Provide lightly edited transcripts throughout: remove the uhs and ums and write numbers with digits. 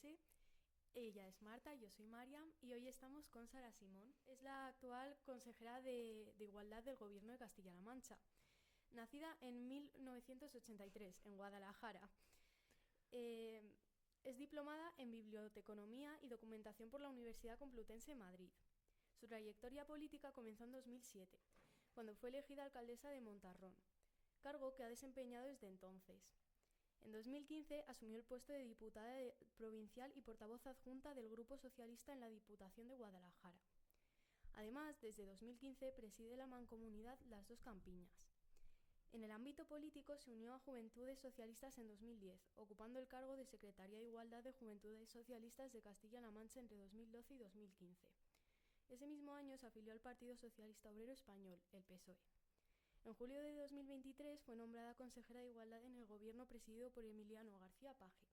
complutense. Ella es Marta, yo soy Mariam y hoy estamos con Sara Simón. Es la actual consejera de Igualdad del Gobierno de Castilla-La Mancha. Nacida en 1983 en Guadalajara. Es diplomada en Biblioteconomía y Documentación por la Universidad Complutense de Madrid. Su trayectoria política comenzó en 2007, cuando fue elegida alcaldesa de Montarrón, cargo que ha desempeñado desde entonces. En 2015 asumió el puesto de diputada provincial y portavoz adjunta del Grupo Socialista en la Diputación de Guadalajara. Además, desde 2015 preside la mancomunidad Las Dos Campiñas. En el ámbito político se unió a Juventudes Socialistas en 2010, ocupando el cargo de Secretaria de Igualdad de Juventudes Socialistas de Castilla-La Mancha entre 2012 y 2015. Ese mismo año se afilió al Partido Socialista Obrero Español, el PSOE. En julio de 2023 fue nombrada consejera de Igualdad en el gobierno presidido por Emiliano García Paje.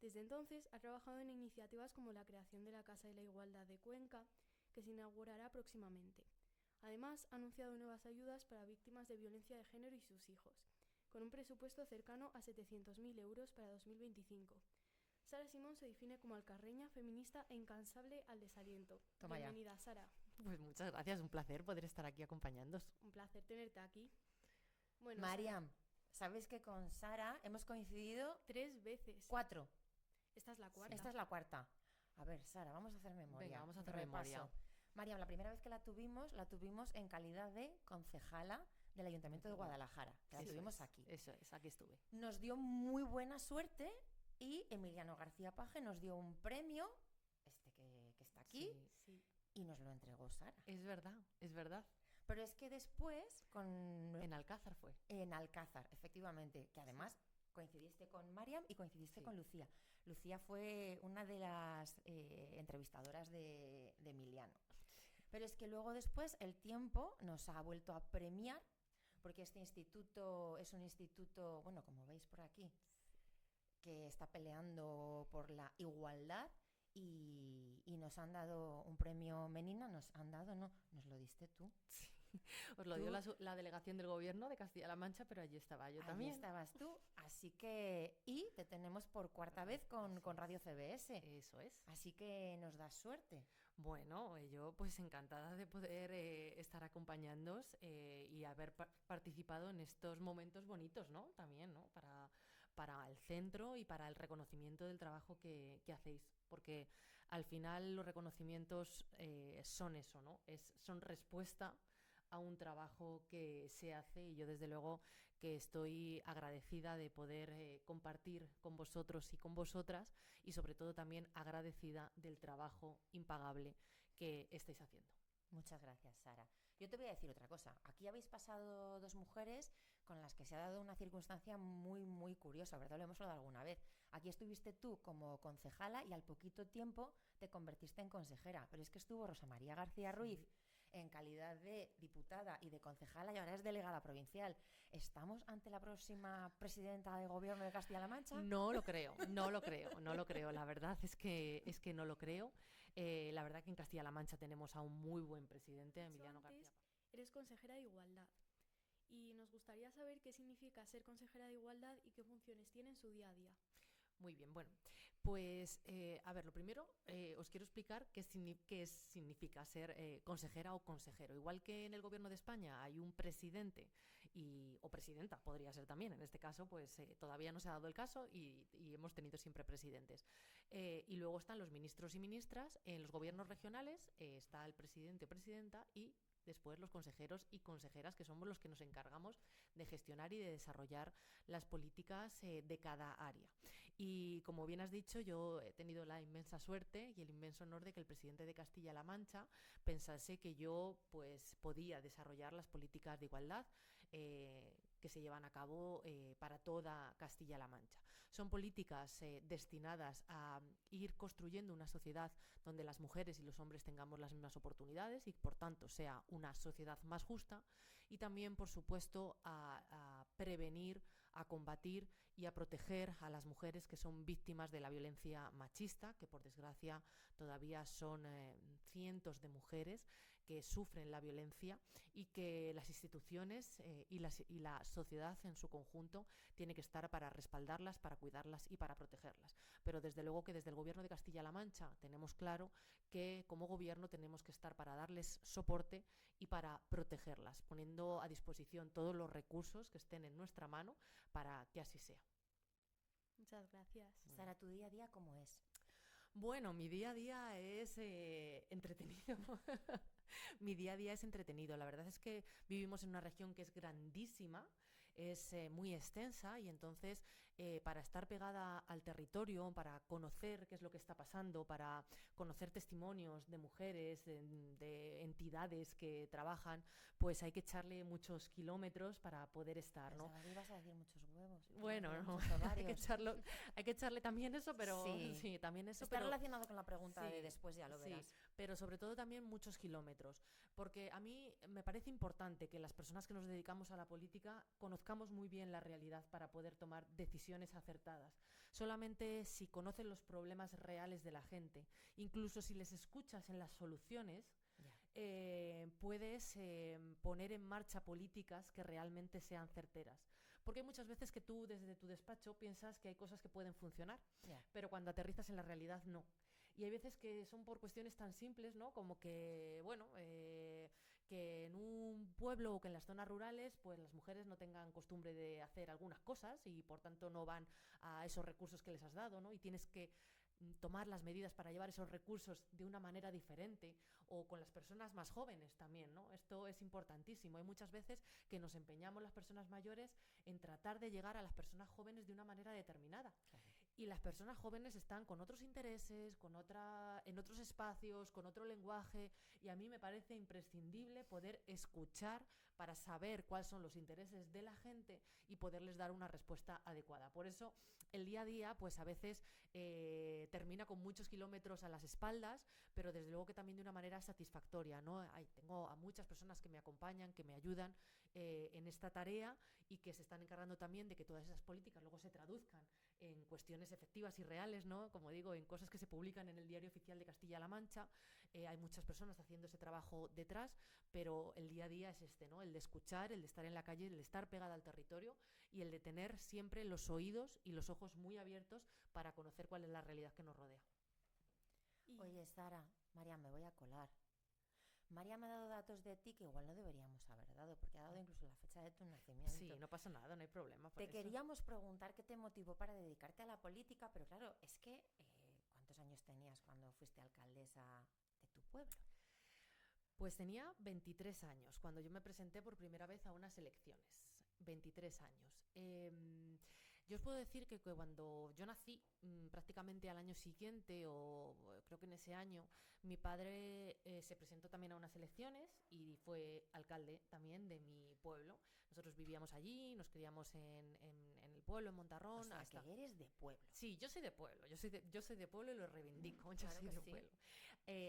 Desde entonces ha trabajado en iniciativas como la creación de la Casa de la Igualdad de Cuenca, que se inaugurará próximamente. Además, ha anunciado nuevas ayudas para víctimas de violencia de género y sus hijos, con un presupuesto cercano a 700.000 euros para 2025. Sara Simón se define como alcarreña, feminista e incansable al desaliento. Toma Bienvenida, ya. Sara. Pues muchas gracias, un placer poder estar aquí acompañándoos. Un placer tenerte aquí. Bueno, Mariam, ¿sabes que con Sara hemos coincidido 3 veces. 4? Esta es la cuarta. Esta es la cuarta. A ver, Sara, vamos a hacer memoria. Venga, vamos a hacer Repaso. memoria. Mariam, la primera vez que la tuvimos en calidad de concejala del Ayuntamiento de Guadalajara. Que la tuvimos aquí. Eso es, aquí estuve. Nos dio muy buena suerte y Emiliano García Paje nos dio un premio, que está aquí, Sí. y nos lo entregó Sara. Es verdad, es verdad. Pero es que después, En Alcázar fue. en Alcázar, efectivamente, que además coincidiste con Mariam y coincidiste Sí. con Lucía. Lucía fue una de las entrevistadoras de Emiliano. Pero es que luego después el tiempo nos ha vuelto a premiar, porque este instituto es un instituto, bueno, como veis por aquí, que está peleando por la igualdad y nos han dado un premio Menina, nos lo diste tú. Os lo Tú- dio la delegación del gobierno de Castilla-La Mancha, pero allí estaba yo Ahí también. estabas tú, así que... Y te tenemos por cuarta vez con Radio CBS. Eso es. Así que nos das suerte. Bueno, yo pues encantada de poder estar acompañándoos y haber participado en estos momentos bonitos, ¿no? También, ¿no? Para el centro y para el reconocimiento del trabajo que hacéis. Porque al final los reconocimientos son eso, ¿no? Son respuesta a un trabajo que se hace y yo desde luego que estoy agradecida de poder compartir con vosotros y con vosotras y sobre todo también agradecida del trabajo impagable que estáis haciendo. Muchas gracias, Sara. Yo te voy a decir otra cosa. Aquí habéis pasado 2 mujeres con las que se ha dado una circunstancia muy, muy curiosa, ¿verdad? Lo hemos hablado alguna vez. Aquí estuviste tú como concejala y al poquito tiempo te convertiste en consejera. Pero es que estuvo Rosa María García Ruiz en calidad de diputada y de concejala y ahora es delegada provincial. ¿Estamos ante la próxima presidenta de gobierno de Castilla-La Mancha? No lo creo, no lo creo, no lo creo. La verdad es que no lo creo. La verdad que en Castilla-La Mancha tenemos a un muy buen presidente, Emiliano Antes García. eres consejera de Igualdad y nos gustaría saber qué significa ser consejera de Igualdad y qué funciones tiene en su día a día. Muy bien, bueno, pues a ver, lo primero os quiero explicar qué significa ser consejera o consejero. Igual que en el gobierno de España hay un presidente o presidenta, podría ser también, en este caso pues todavía no se ha dado el caso y hemos tenido siempre presidentes. Y luego están los ministros y ministras, en los gobiernos regionales está el presidente o presidenta y después los consejeros y consejeras, que somos los que nos encargamos de gestionar y de desarrollar las políticas de cada área. Y como bien has dicho, yo he tenido la inmensa suerte y el inmenso honor de que el presidente de Castilla-La Mancha pensase que yo pues podía desarrollar las políticas de igualdad que se llevan a cabo para toda Castilla-La Mancha. Son políticas destinadas a ir construyendo una sociedad donde las mujeres y los hombres tengamos las mismas oportunidades y por tanto sea una sociedad más justa y también, por supuesto, a prevenir, a combatir y a proteger a las mujeres que son víctimas de la violencia machista, que por desgracia todavía son cientos de mujeres que sufren la violencia y que las instituciones y la sociedad en su conjunto tiene que estar para respaldarlas, para cuidarlas y para protegerlas. Pero desde luego que desde el Gobierno de Castilla-La Mancha tenemos claro que como gobierno tenemos que estar para darles soporte y para protegerlas, poniendo a disposición todos los recursos que estén en nuestra mano para que así sea. Muchas gracias. Sara, ¿tu día a día cómo es? Bueno, mi día a día es entretenido. Mi día a día es entretenido. La verdad es que vivimos en una región que es grandísima, es muy extensa y entonces para estar pegada al territorio, para conocer qué es lo que está pasando, para conocer testimonios de mujeres, de entidades que trabajan, pues hay que echarle muchos kilómetros para poder estar, ¿no? Pensaba que ibas a decir muchos huevos. Bueno, no, muchos hay que echarle también eso, pero sí también eso. Está pero, relacionado con la pregunta sí, de después, ya lo verás. Sí, pero sobre todo también muchos kilómetros, porque a mí me parece importante que las personas que nos dedicamos a la política conozcamos muy bien la realidad para poder tomar decisiones acertadas. Solamente si conoces los problemas reales de la gente, incluso si les escuchas en las soluciones, puedes poner en marcha políticas que realmente sean certeras. Porque hay muchas veces que tú desde tu despacho piensas que hay cosas que pueden funcionar, pero cuando aterrizas en la realidad no. Y hay veces que son por cuestiones tan simples, ¿no? Como que, bueno, que en un pueblo o que en las zonas rurales, pues las mujeres no tengan costumbre de hacer algunas cosas y por tanto no van a esos recursos que les has dado, ¿no? Y tienes que tomar las medidas para llevar esos recursos de una manera diferente, o con las personas más jóvenes también, ¿no? Esto es importantísimo. Hay muchas veces que nos empeñamos las personas mayores en tratar de llegar a las personas jóvenes de una manera determinada. Claro. Y las personas jóvenes están con otros intereses, en otros espacios, con otro lenguaje, y a mí me parece imprescindible poder escuchar para saber cuáles son los intereses de la gente y poderles dar una respuesta adecuada. Por eso el día a día, pues a veces termina con muchos kilómetros a las espaldas, pero desde luego que también de una manera satisfactoria, ¿no? Tengo a muchas personas que me acompañan, que me ayudan en esta tarea y que se están encargando también de que todas esas políticas luego se traduzcan en cuestiones efectivas y reales, ¿no? Como digo, en cosas que se publican en el Diario Oficial de Castilla-La Mancha. Hay muchas personas haciendo ese trabajo detrás, pero el día a día es este, ¿no? El de escuchar, el de estar en la calle, el de estar pegada al territorio y el de tener siempre los oídos y los ojos muy abiertos para conocer cuál es la realidad que nos rodea. Oye, Sara, María, me voy a colar. María me ha dado datos de ti que igual no deberíamos haber dado, porque ha dado incluso la fecha de tu nacimiento. Sí, no pasa nada, no hay problema. Te queríamos preguntar qué te motivó para dedicarte a la política, pero claro, es que ¿cuántos años tenías cuando fuiste alcaldesa de tu pueblo? Pues tenía 23 años, cuando yo me presenté por primera vez a unas elecciones. 23 años. Yo os puedo decir que cuando yo nací, prácticamente al año siguiente, o creo que en ese año, mi padre se presentó también a unas elecciones y fue alcalde también de mi pueblo. Nosotros vivíamos allí, nos criamos en el pueblo, en Montarrón. O sea, hasta que eres de pueblo. Sí, yo soy de pueblo, yo soy de pueblo y lo reivindico, yo claro soy de sí. pueblo.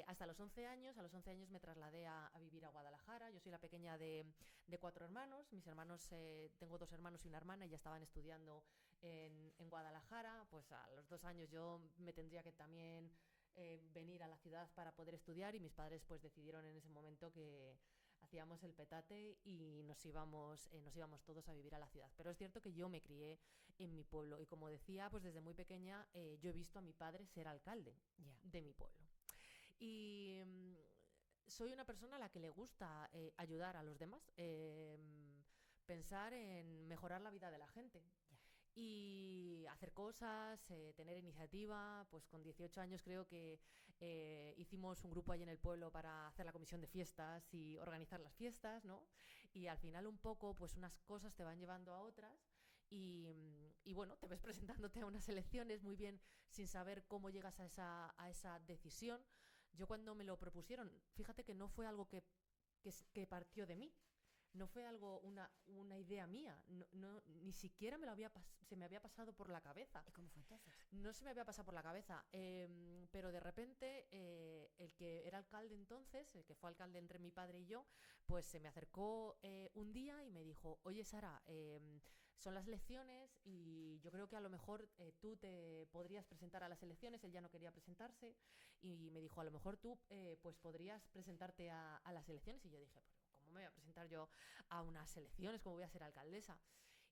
Hasta los 11 años, a los 11 años me trasladé a vivir a Guadalajara. Yo soy la pequeña de 4 hermanos. Mis hermanos, tengo 2 hermanos y una hermana, y ya estaban estudiando en Guadalajara. Pues a los 2 años yo me tendría que también venir a la ciudad para poder estudiar, y mis padres pues decidieron en ese momento que hacíamos el petate y nos íbamos todos a vivir a la ciudad. Pero es cierto que yo me crié en mi pueblo y, como decía, pues desde muy pequeña yo he visto a mi padre ser alcalde de mi pueblo. Y soy una persona a la que le gusta ayudar a los demás, pensar en mejorar la vida de la gente. Y hacer cosas, tener iniciativa. Pues con 18 años creo que hicimos un grupo allí en el pueblo para hacer la comisión de fiestas y organizar las fiestas, ¿no? Y al final un poco pues unas cosas te van llevando a otras y bueno, te ves presentándote a unas elecciones muy bien sin saber cómo llegas a esa decisión. Yo cuando me lo propusieron, fíjate que no fue algo que partió de mí. No fue algo, una idea mía, ni siquiera se me había pasado por la cabeza. ¿Y cómo fue entonces? No se me había pasado por la cabeza, pero de repente el que era alcalde entonces, el que fue alcalde entre mi padre y yo, pues se me acercó un día y me dijo: oye, Sara, son las elecciones y yo creo que a lo mejor tú te podrías presentar a las elecciones. Él ya no quería presentarse y me dijo, a lo mejor tú pues podrías presentarte a las elecciones. Y yo dije, pero ¿cómo me voy a presentar yo a unas elecciones? ¿Cómo voy a ser alcaldesa?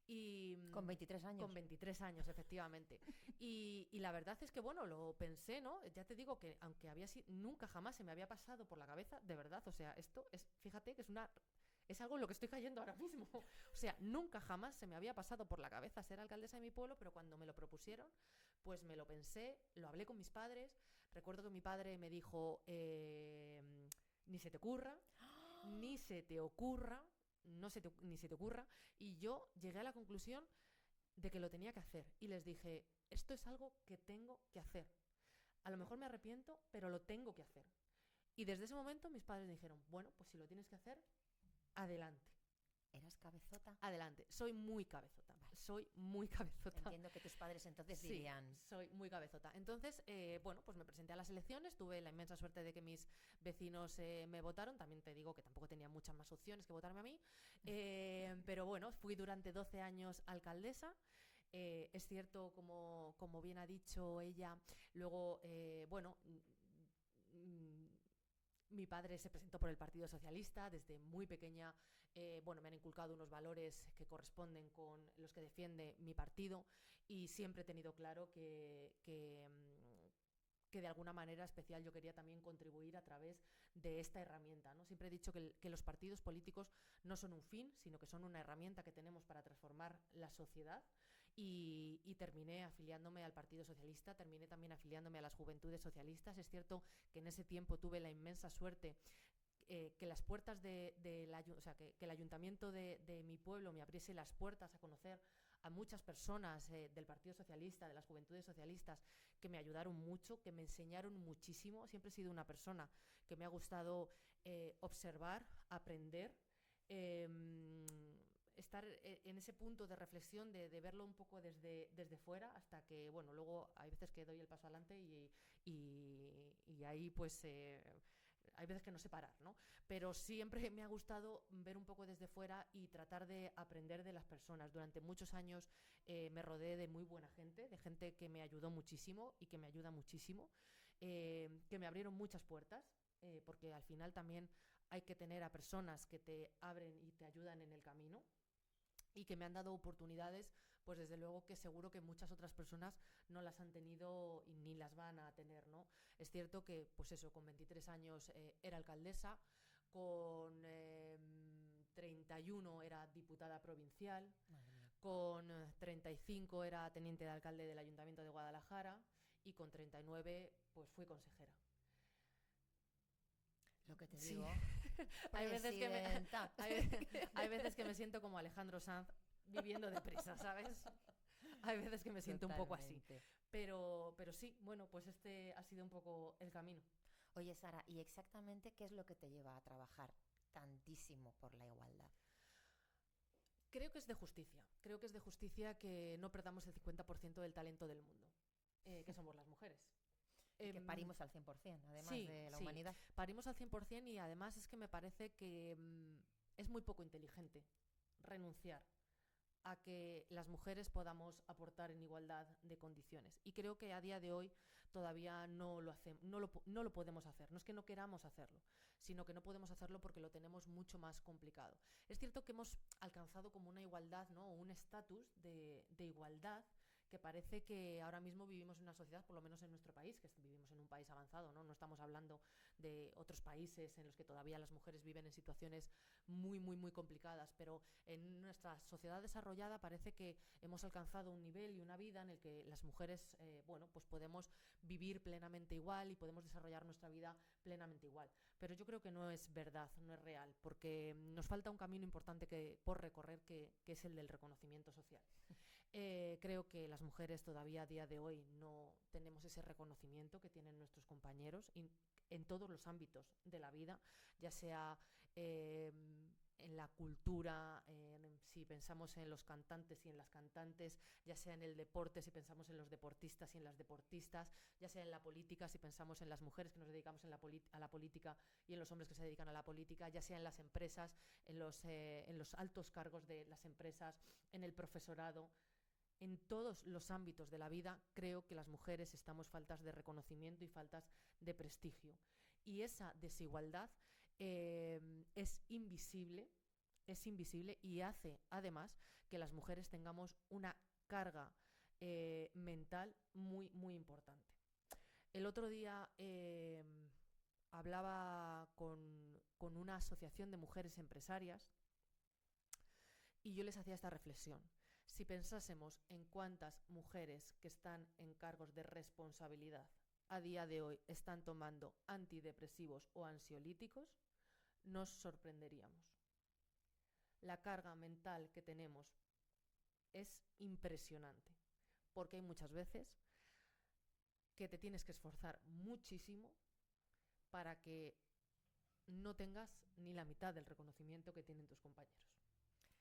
Y, con 23 años. Con 23 años, efectivamente. Y la verdad es que, bueno, lo pensé, ¿no? Ya te digo que aunque nunca jamás se me había pasado por la cabeza, de verdad, o sea, esto es, fíjate que es algo en lo que estoy cayendo ahora mismo. O sea, nunca jamás se me había pasado por la cabeza ser alcaldesa de mi pueblo, pero cuando me lo propusieron, pues me lo pensé, lo hablé con mis padres. Recuerdo que mi padre me dijo, ni se te ocurra, ni se te ocurra, ni se te ocurra. Y yo llegué a la conclusión de que lo tenía que hacer. Y les dije, esto es algo que tengo que hacer. A lo mejor me arrepiento, pero lo tengo que hacer. Y desde ese momento mis padres dijeron, bueno, pues si lo tienes que hacer, adelante. ¿Eras cabezota? Adelante. Soy muy cabezota. Vale. Soy muy cabezota. Entiendo que tus padres entonces sí, dirían... soy muy cabezota. Entonces, bueno, pues me presenté a las elecciones. Tuve la inmensa suerte de que mis vecinos me votaron. También te digo que tampoco tenía muchas más opciones que votarme a mí. Pero bueno, fui durante 12 años alcaldesa. Es cierto, como bien ha dicho ella, luego, bueno... mi padre se presentó por el Partido Socialista desde muy pequeña. Bueno, me han inculcado unos valores que corresponden con los que defiende mi partido y siempre he tenido claro que de alguna manera especial yo quería también contribuir a través de esta herramienta, ¿no? Siempre he dicho que los partidos políticos no son un fin, sino que son una herramienta que tenemos para transformar la sociedad. Y terminé afiliándome al Partido Socialista, terminé también afiliándome a las Juventudes Socialistas. Es cierto que en ese tiempo tuve la inmensa suerte que las puertas o sea, que el ayuntamiento de mi pueblo me abriese las puertas a conocer a muchas personas del Partido Socialista, de las Juventudes Socialistas, que me ayudaron mucho, que me enseñaron muchísimo. Siempre he sido una persona que me ha gustado observar, aprender, estar en ese punto de reflexión, de verlo un poco desde fuera, hasta que, bueno, luego hay veces que doy el paso adelante y ahí pues hay veces que no sé parar, ¿no? Pero siempre me ha gustado ver un poco desde fuera y tratar de aprender de las personas. Durante muchos años me rodeé de muy buena gente, de gente que me ayudó muchísimo y que me ayuda muchísimo, que me abrieron muchas puertas, porque al final también hay que tener a personas que te abren y te ayudan en el camino y que me han dado oportunidades, pues desde luego que seguro que muchas otras personas no las han tenido y ni las van a tener, ¿no? Es cierto que, pues eso, con 23 años era alcaldesa, con 31 era diputada provincial, con 35 era teniente de alcalde del Ayuntamiento de Guadalajara y con 39 pues fui consejera. Lo que te digo. hay veces que me siento como Alejandro Sanz viviendo deprisa, ¿sabes? Hay veces que me siento un poco así. Pero sí, bueno, pues este ha sido un poco el camino. Oye, Sara, ¿y exactamente qué es lo que te lleva a trabajar tantísimo por la igualdad? Creo que es de justicia. Creo que es de justicia que no perdamos el 50% del talento del mundo, que somos las mujeres. Que parimos al 100%, además de la humanidad. Parimos al 100% y además es que me parece que es muy poco inteligente renunciar a que las mujeres podamos aportar en igualdad de condiciones. Y creo que a día de hoy todavía no lo podemos hacer. No es que no queramos hacerlo, sino que no podemos hacerlo porque lo tenemos mucho más complicado. Es cierto que hemos alcanzado como una igualdad, ¿no? Un estatus de igualdad, que parece que ahora mismo vivimos en una sociedad, por lo menos en nuestro país, que vivimos en un país avanzado, ¿no? No estamos hablando de otros países en los que todavía las mujeres viven en situaciones muy, muy, muy complicadas, pero en nuestra sociedad desarrollada parece que hemos alcanzado un nivel y una vida en el que las mujeres, bueno, pues podemos vivir plenamente igual y podemos desarrollar nuestra vida plenamente igual. Pero yo creo que no es verdad, no es real, porque nos falta un camino importante por recorrer, que es el del reconocimiento social. Creo que las mujeres todavía a día de hoy no tenemos ese reconocimiento que tienen nuestros compañeros en todos los ámbitos de la vida, ya sea en la cultura, si pensamos en los cantantes y en las cantantes, ya sea en el deporte, si pensamos en los deportistas y en las deportistas, ya sea en la política, si pensamos en las mujeres que nos dedicamos a la política y en los hombres que se dedican a la política, ya sea en las empresas, en los altos cargos de las empresas, en el profesorado. En todos los ámbitos de la vida creo que las mujeres estamos faltas de reconocimiento y faltas de prestigio. Y esa desigualdad es invisible y hace además que las mujeres tengamos una carga mental muy, muy importante. El otro día hablaba con una asociación de mujeres empresarias y yo les hacía esta reflexión. Si pensásemos en cuántas mujeres que están en cargos de responsabilidad a día de hoy están tomando antidepresivos o ansiolíticos, nos sorprenderíamos. La carga mental que tenemos es impresionante, porque hay muchas veces que te tienes que esforzar muchísimo para que no tengas ni la mitad del reconocimiento que tienen tus compañeros.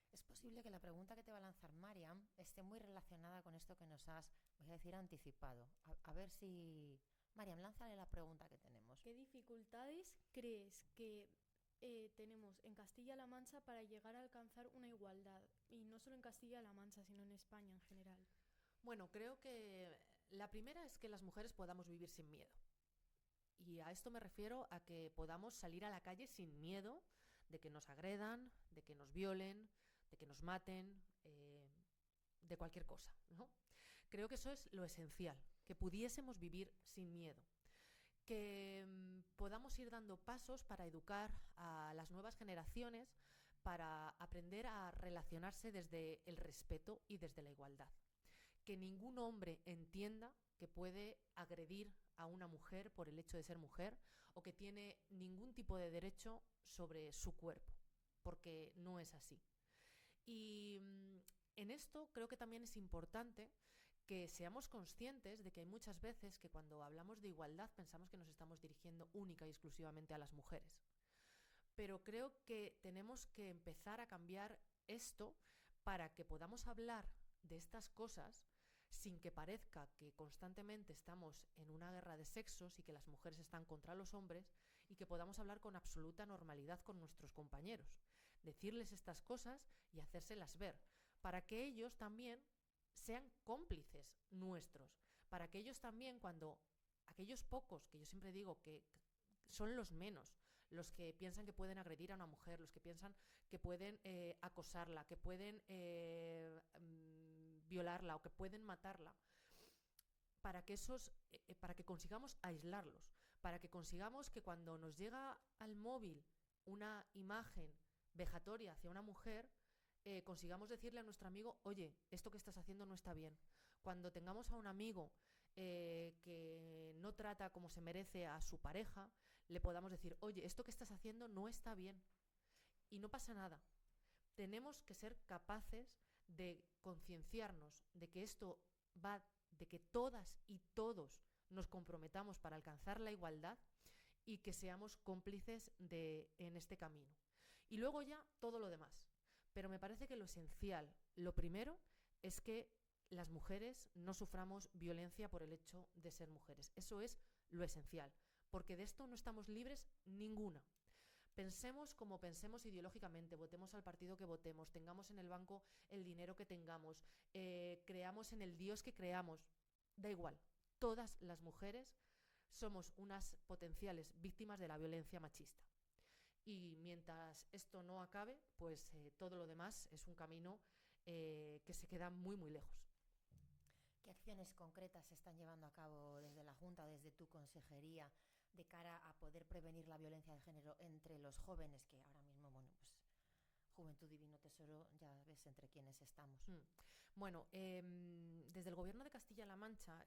Es posible que la pregunta que te va a lanzar Mariam esté muy relacionada con esto que nos has, voy a decir, anticipado. A ver si... Mariam, lánzale la pregunta que tenemos. ¿Qué dificultades crees que tenemos en Castilla-La Mancha para llegar a alcanzar una igualdad? Y no solo en Castilla-La Mancha, sino en España en general. Bueno, creo que la primera es que las mujeres podamos vivir sin miedo. Y a esto me refiero a que podamos salir a la calle sin miedo de que nos agredan, de que nos violen, de que nos maten, de cualquier cosa, ¿no? Creo que eso es lo esencial, que pudiésemos vivir sin miedo, que podamos ir dando pasos para educar a las nuevas generaciones, para aprender a relacionarse desde el respeto y desde la igualdad. Que ningún hombre entienda que puede agredir a una mujer por el hecho de ser mujer o que tiene ningún tipo de derecho sobre su cuerpo, porque no es así. Y en esto creo que también es importante que seamos conscientes de que hay muchas veces que cuando hablamos de igualdad pensamos que nos estamos dirigiendo única y exclusivamente a las mujeres. Pero creo que tenemos que empezar a cambiar esto para que podamos hablar de estas cosas sin que parezca que constantemente estamos en una guerra de sexos y que las mujeres están contra los hombres y que podamos hablar con absoluta normalidad con nuestros compañeros, decirles estas cosas y hacérselas ver, para que ellos también sean cómplices nuestros, para que ellos también, cuando aquellos pocos, que yo siempre digo que son los menos, los que piensan que pueden agredir a una mujer, los que piensan que pueden acosarla, que pueden violarla o que pueden matarla, para que consigamos aislarlos, para que consigamos que cuando nos llega al móvil una imagen vejatoria hacia una mujer, consigamos decirle a nuestro amigo, oye, esto que estás haciendo no está bien. Cuando tengamos a un amigo que no trata como se merece a su pareja, le podamos decir, oye, esto que estás haciendo no está bien. Y no pasa nada. Tenemos que ser capaces de concienciarnos de que esto va, de que todas y todos nos comprometamos para alcanzar la igualdad y que seamos cómplices en este camino. Y luego ya todo lo demás. Pero me parece que lo esencial, lo primero, es que las mujeres no suframos violencia por el hecho de ser mujeres. Eso es lo esencial, porque de esto no estamos libres ninguna. Pensemos como pensemos ideológicamente, votemos al partido que votemos, tengamos en el banco el dinero que tengamos, creamos en el Dios que creamos, da igual. Todas las mujeres somos unas potenciales víctimas de la violencia machista. Y mientras esto no acabe, pues todo lo demás es un camino que se queda muy, muy lejos. ¿Qué acciones concretas se están llevando a cabo desde la Junta, desde tu consejería, de cara a poder prevenir la violencia de género entre los jóvenes, que ahora mismo, bueno, pues Juventud Divino Tesoro, ya ves entre quiénes estamos? Bueno, desde el Gobierno de Castilla-La Mancha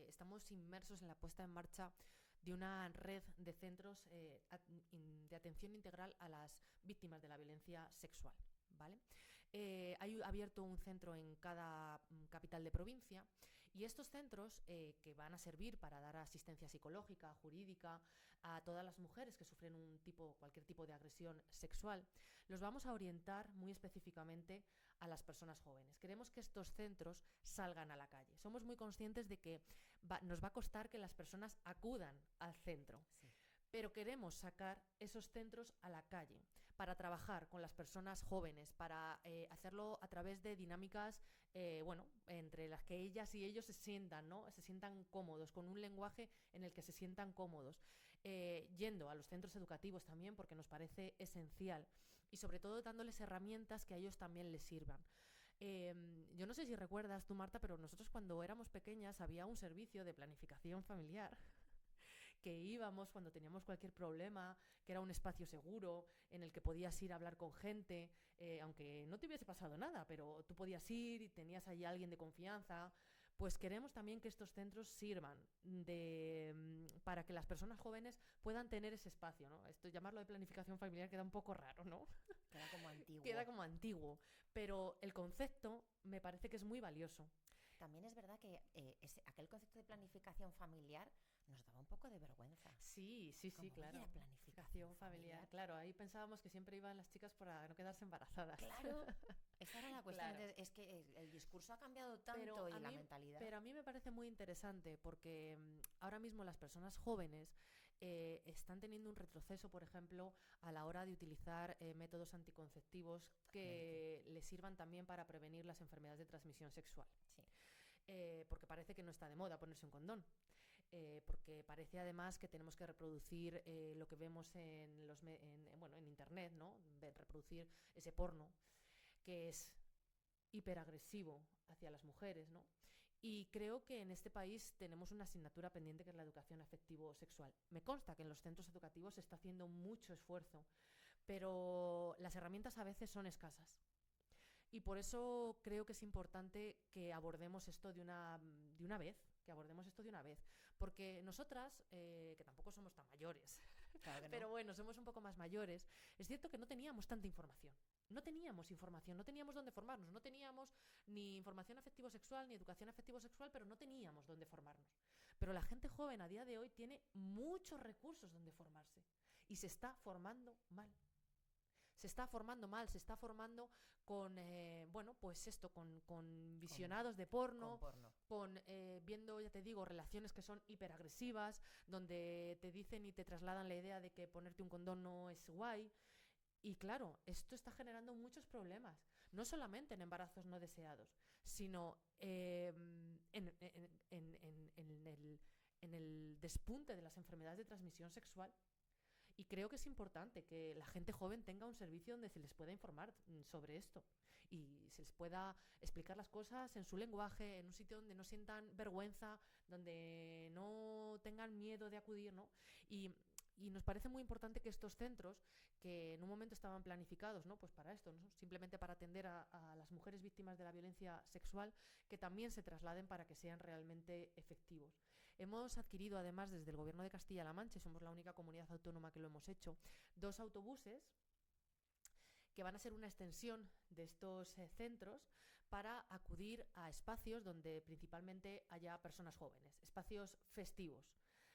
estamos inmersos en la puesta en marcha de una red de centros de atención integral a las víctimas de la violencia sexual, ¿vale? Hay abierto un centro en cada capital de provincia Y estos centros que van a servir para dar asistencia psicológica, jurídica, a todas las mujeres que sufren cualquier tipo de agresión sexual, los vamos a orientar muy específicamente a las personas jóvenes. Queremos que estos centros salgan a la calle. Somos muy conscientes de que nos va a costar que las personas acudan al centro, Sí. pero queremos sacar esos centros a la calle para trabajar con las personas jóvenes, para hacerlo a través de dinámicas entre las que ellas y ellos se sientan, ¿no? Se sientan cómodos, con un lenguaje en el que se sientan cómodos, yendo a los centros educativos también, porque nos parece esencial, y sobre todo dándoles herramientas que a ellos también les sirvan. Yo no sé si recuerdas tú, Marta, pero nosotros cuando éramos pequeñas había un servicio de planificación familiar que íbamos cuando teníamos cualquier problema, que era un espacio seguro en el que podías ir a hablar con gente, aunque no te hubiese pasado nada, pero tú podías ir y tenías allí a alguien de confianza. Pues queremos también que estos centros sirvan para que las personas jóvenes puedan tener ese espacio, ¿no? Esto, llamarlo de planificación familiar queda un poco raro, ¿no? Queda como antiguo. Queda como antiguo, pero el concepto me parece que es muy valioso. También es verdad que aquel concepto de planificación familiar nos daba un poco de vergüenza. Sí, Como, claro. oye, la planificación Familiar. Claro, ahí pensábamos que siempre iban las chicas para no quedarse embarazadas. Claro, esa era la cuestión. Claro. Es que el discurso ha cambiado tanto y la mentalidad. Pero a mí me parece muy interesante porque ahora mismo las personas jóvenes están teniendo un retroceso, por ejemplo, a la hora de utilizar métodos anticonceptivos que les sirvan también para prevenir las enfermedades de transmisión sexual. Sí. Porque parece que no está de moda ponerse un condón. Porque parece además que tenemos que reproducir lo que vemos en internet, ¿no? Reproducir ese porno que es hiperagresivo hacia las mujeres, ¿no? Y creo que en este país tenemos una asignatura pendiente que es la educación afectivo-sexual. Me consta que en los centros educativos se está haciendo mucho esfuerzo, pero las herramientas a veces son escasas. Y por eso creo que es importante que abordemos esto de una vez, porque nosotras, que tampoco somos tan mayores, Claro que no. pero bueno, somos un poco más mayores, es cierto que no teníamos tanta información. No teníamos dónde formarnos, no teníamos ni información afectivo-sexual, ni educación afectivo-sexual, pero no teníamos dónde formarnos. Pero la gente joven a día de hoy tiene muchos recursos donde formarse y se está formando mal. Se está formando con, con visionados de porno, viendo, ya te digo, relaciones que son hiperagresivas, donde te dicen y te trasladan la idea de que ponerte un condón no es guay. Y claro, esto está generando muchos problemas, no solamente en embarazos no deseados, sino en el despunte de las enfermedades de transmisión sexual. Y creo que es importante que la gente joven tenga un servicio donde se les pueda informar sobre esto y se les pueda explicar las cosas en su lenguaje, en un sitio donde no sientan vergüenza, donde no tengan miedo de acudir, ¿no? Y nos parece muy importante que estos centros, que en un momento estaban planificados, ¿no? Pues para esto, ¿no? Simplemente para atender a las mujeres víctimas de la violencia sexual, que también se trasladen para que sean realmente efectivos. Hemos adquirido, además, desde el Gobierno de Castilla-La Mancha, y somos la única comunidad autónoma que lo hemos hecho, 2 autobuses que van a ser una extensión de estos centros para acudir a espacios donde principalmente haya personas jóvenes, espacios festivos,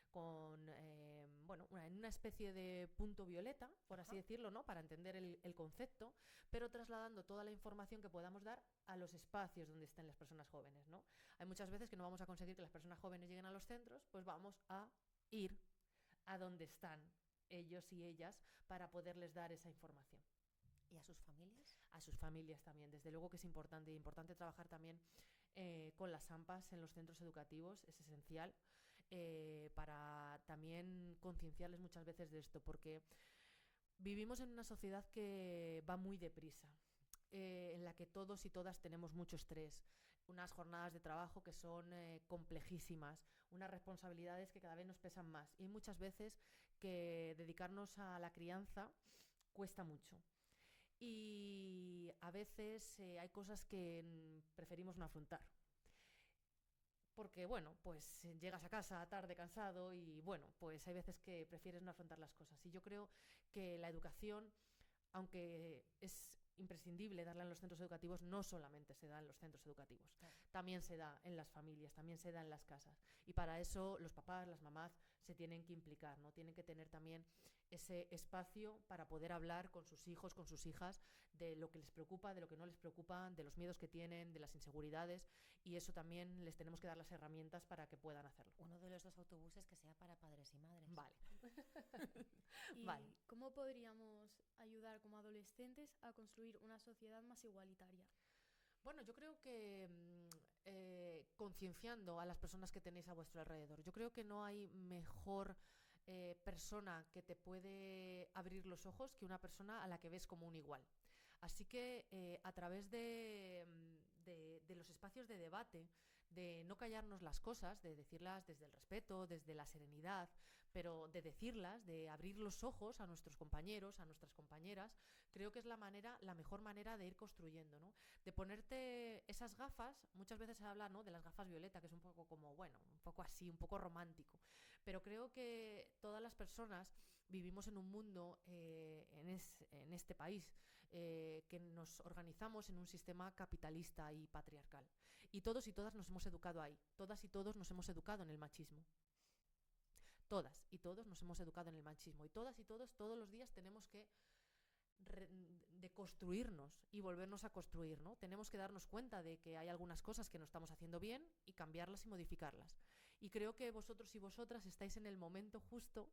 con en una especie de punto violeta, por así decirlo, ¿no? Para entender el concepto, pero trasladando toda la información que podamos dar a los espacios donde estén las personas jóvenes, ¿no? Hay muchas veces que no vamos a conseguir que las personas jóvenes lleguen a los centros, pues vamos a ir a donde están ellos y ellas para poderles dar esa información. ¿Y a sus familias? A sus familias también, desde luego que es importante trabajar también con las AMPAs en los centros educativos, es esencial. Para también concienciarles muchas veces de esto, porque vivimos en una sociedad que va muy deprisa, en la que todos y todas tenemos mucho estrés, unas jornadas de trabajo que son complejísimas, unas responsabilidades que cada vez nos pesan más, y muchas veces que dedicarnos a la crianza cuesta mucho. Y a veces hay cosas que preferimos no afrontar. Porque, pues llegas a casa tarde, cansado, y pues hay veces que prefieres no afrontar las cosas. Y yo creo que la educación, aunque es imprescindible darla en los centros educativos, no solamente se da en los centros educativos, también se da en las familias, también se da en las casas. Y para eso los papás, las mamás se tienen que implicar, ¿no? Tienen que tener también ese espacio para poder hablar con sus hijos, con sus hijas, de lo que les preocupa, de lo que no les preocupa, de los miedos que tienen, de las inseguridades, y eso también les tenemos que dar las herramientas para que puedan hacerlo. Uno de los 2 autobuses que sea para padres y madres. Vale. ¿Y Vale. cómo podríamos ayudar como adolescentes a construir una sociedad más igualitaria? Bueno, yo creo que concienciando a las personas que tenéis a vuestro alrededor. Yo creo que no hay mejor persona que te puede abrir los ojos que una persona a la que ves como un igual. Así que a través de los espacios de debate, de no callarnos las cosas, de decirlas desde el respeto, desde la serenidad, pero de decirlas, de abrir los ojos a nuestros compañeros, a nuestras compañeras, creo que es la mejor manera de ir construyendo, ¿no? De ponerte esas gafas. Muchas veces se habla, ¿no?, de las gafas violeta, que es un poco como, bueno, un poco así, un poco romántico, pero creo que todas las personas vivimos en un mundo, en este país, que nos organizamos en un sistema capitalista y patriarcal. Y todos y todas nos hemos educado ahí. Todas y todos nos hemos educado en el machismo. Todas y todos nos hemos educado en el machismo. Y todas y todos, todos los días tenemos que deconstruirnos y volvernos a construir, ¿no? Tenemos que darnos cuenta de que hay algunas cosas que no estamos haciendo bien y cambiarlas y modificarlas. Y creo que vosotros y vosotras estáis en el momento justo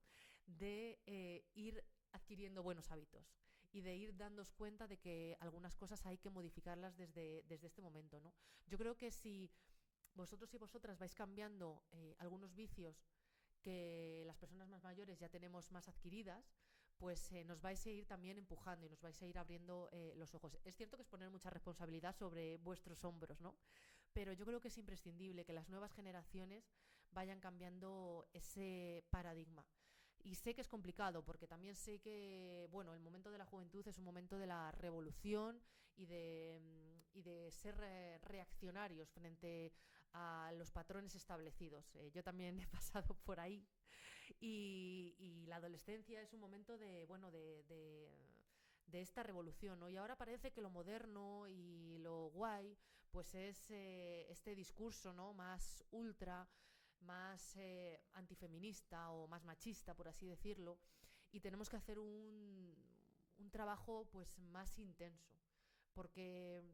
de ir adquiriendo buenos hábitos y de ir dándoos cuenta de que algunas cosas hay que modificarlas desde este momento, ¿no? Yo creo que si vosotros y vosotras vais cambiando algunos vicios que las personas más mayores ya tenemos más adquiridas, pues nos vais a ir también empujando y nos vais a ir abriendo los ojos. Es cierto que es poner mucha responsabilidad sobre vuestros hombros, ¿no? Pero yo creo que es imprescindible que las nuevas generaciones vayan cambiando ese paradigma. Y sé que es complicado, porque también sé que, bueno, el momento de la juventud es un momento de la revolución y de ser reaccionarios frente a los patrones establecidos. Yo también he pasado por ahí. Y la adolescencia es un momento de, bueno, de esta revolución, ¿no? Y ahora parece que lo moderno y lo guay pues es este discurso, ¿no?, más ultra, más antifeminista o más machista, por así decirlo, y tenemos que hacer un trabajo pues más intenso, porque,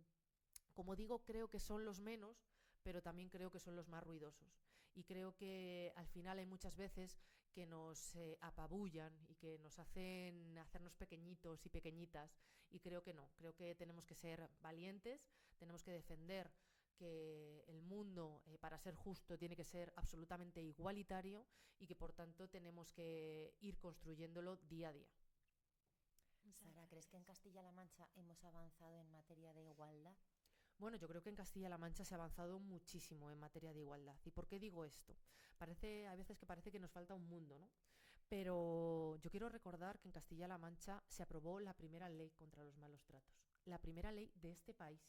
como digo, creo que son los menos, pero también creo que son los más ruidosos, y creo que al final hay muchas veces que nos apabullan y que nos hacen hacernos pequeñitos y pequeñitas, y creo que no, creo que tenemos que ser valientes, tenemos que defender que el mundo, para ser justo, tiene que ser absolutamente igualitario y que por tanto tenemos que ir construyéndolo día a día. Sara, ¿crees que en Castilla-La Mancha hemos avanzado en materia de igualdad? Bueno, yo creo que en Castilla-La Mancha se ha avanzado muchísimo en materia de igualdad. ¿Y por qué digo esto? Hay veces que parece que nos falta un mundo, ¿no? Pero yo quiero recordar que en Castilla-La Mancha se aprobó la primera ley contra los malos tratos. La primera ley de este país.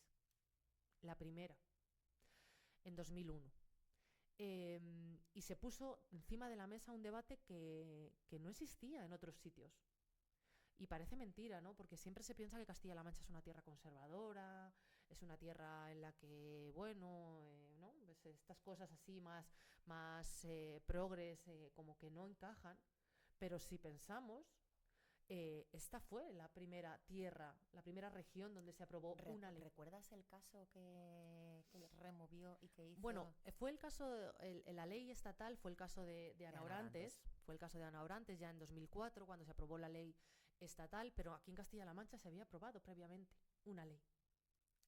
La primera. En 2001. Y se puso encima de la mesa un debate que no existía en otros sitios. Y parece mentira, ¿no? Porque siempre se piensa que Castilla-La Mancha es una tierra conservadora, es una tierra en la que, bueno, ¿no?, pues estas cosas así más progres, como que no encajan. Pero si pensamos, esta fue la primera tierra, la primera región donde se aprobó una ley. ¿Recuerdas el caso que removió y que hizo? Bueno, fue el caso, la ley estatal fue el caso de Ana Orantes, fue el caso de Ana Orantes ya en 2004, cuando se aprobó la ley estatal, pero aquí en Castilla-La Mancha se había aprobado previamente una ley.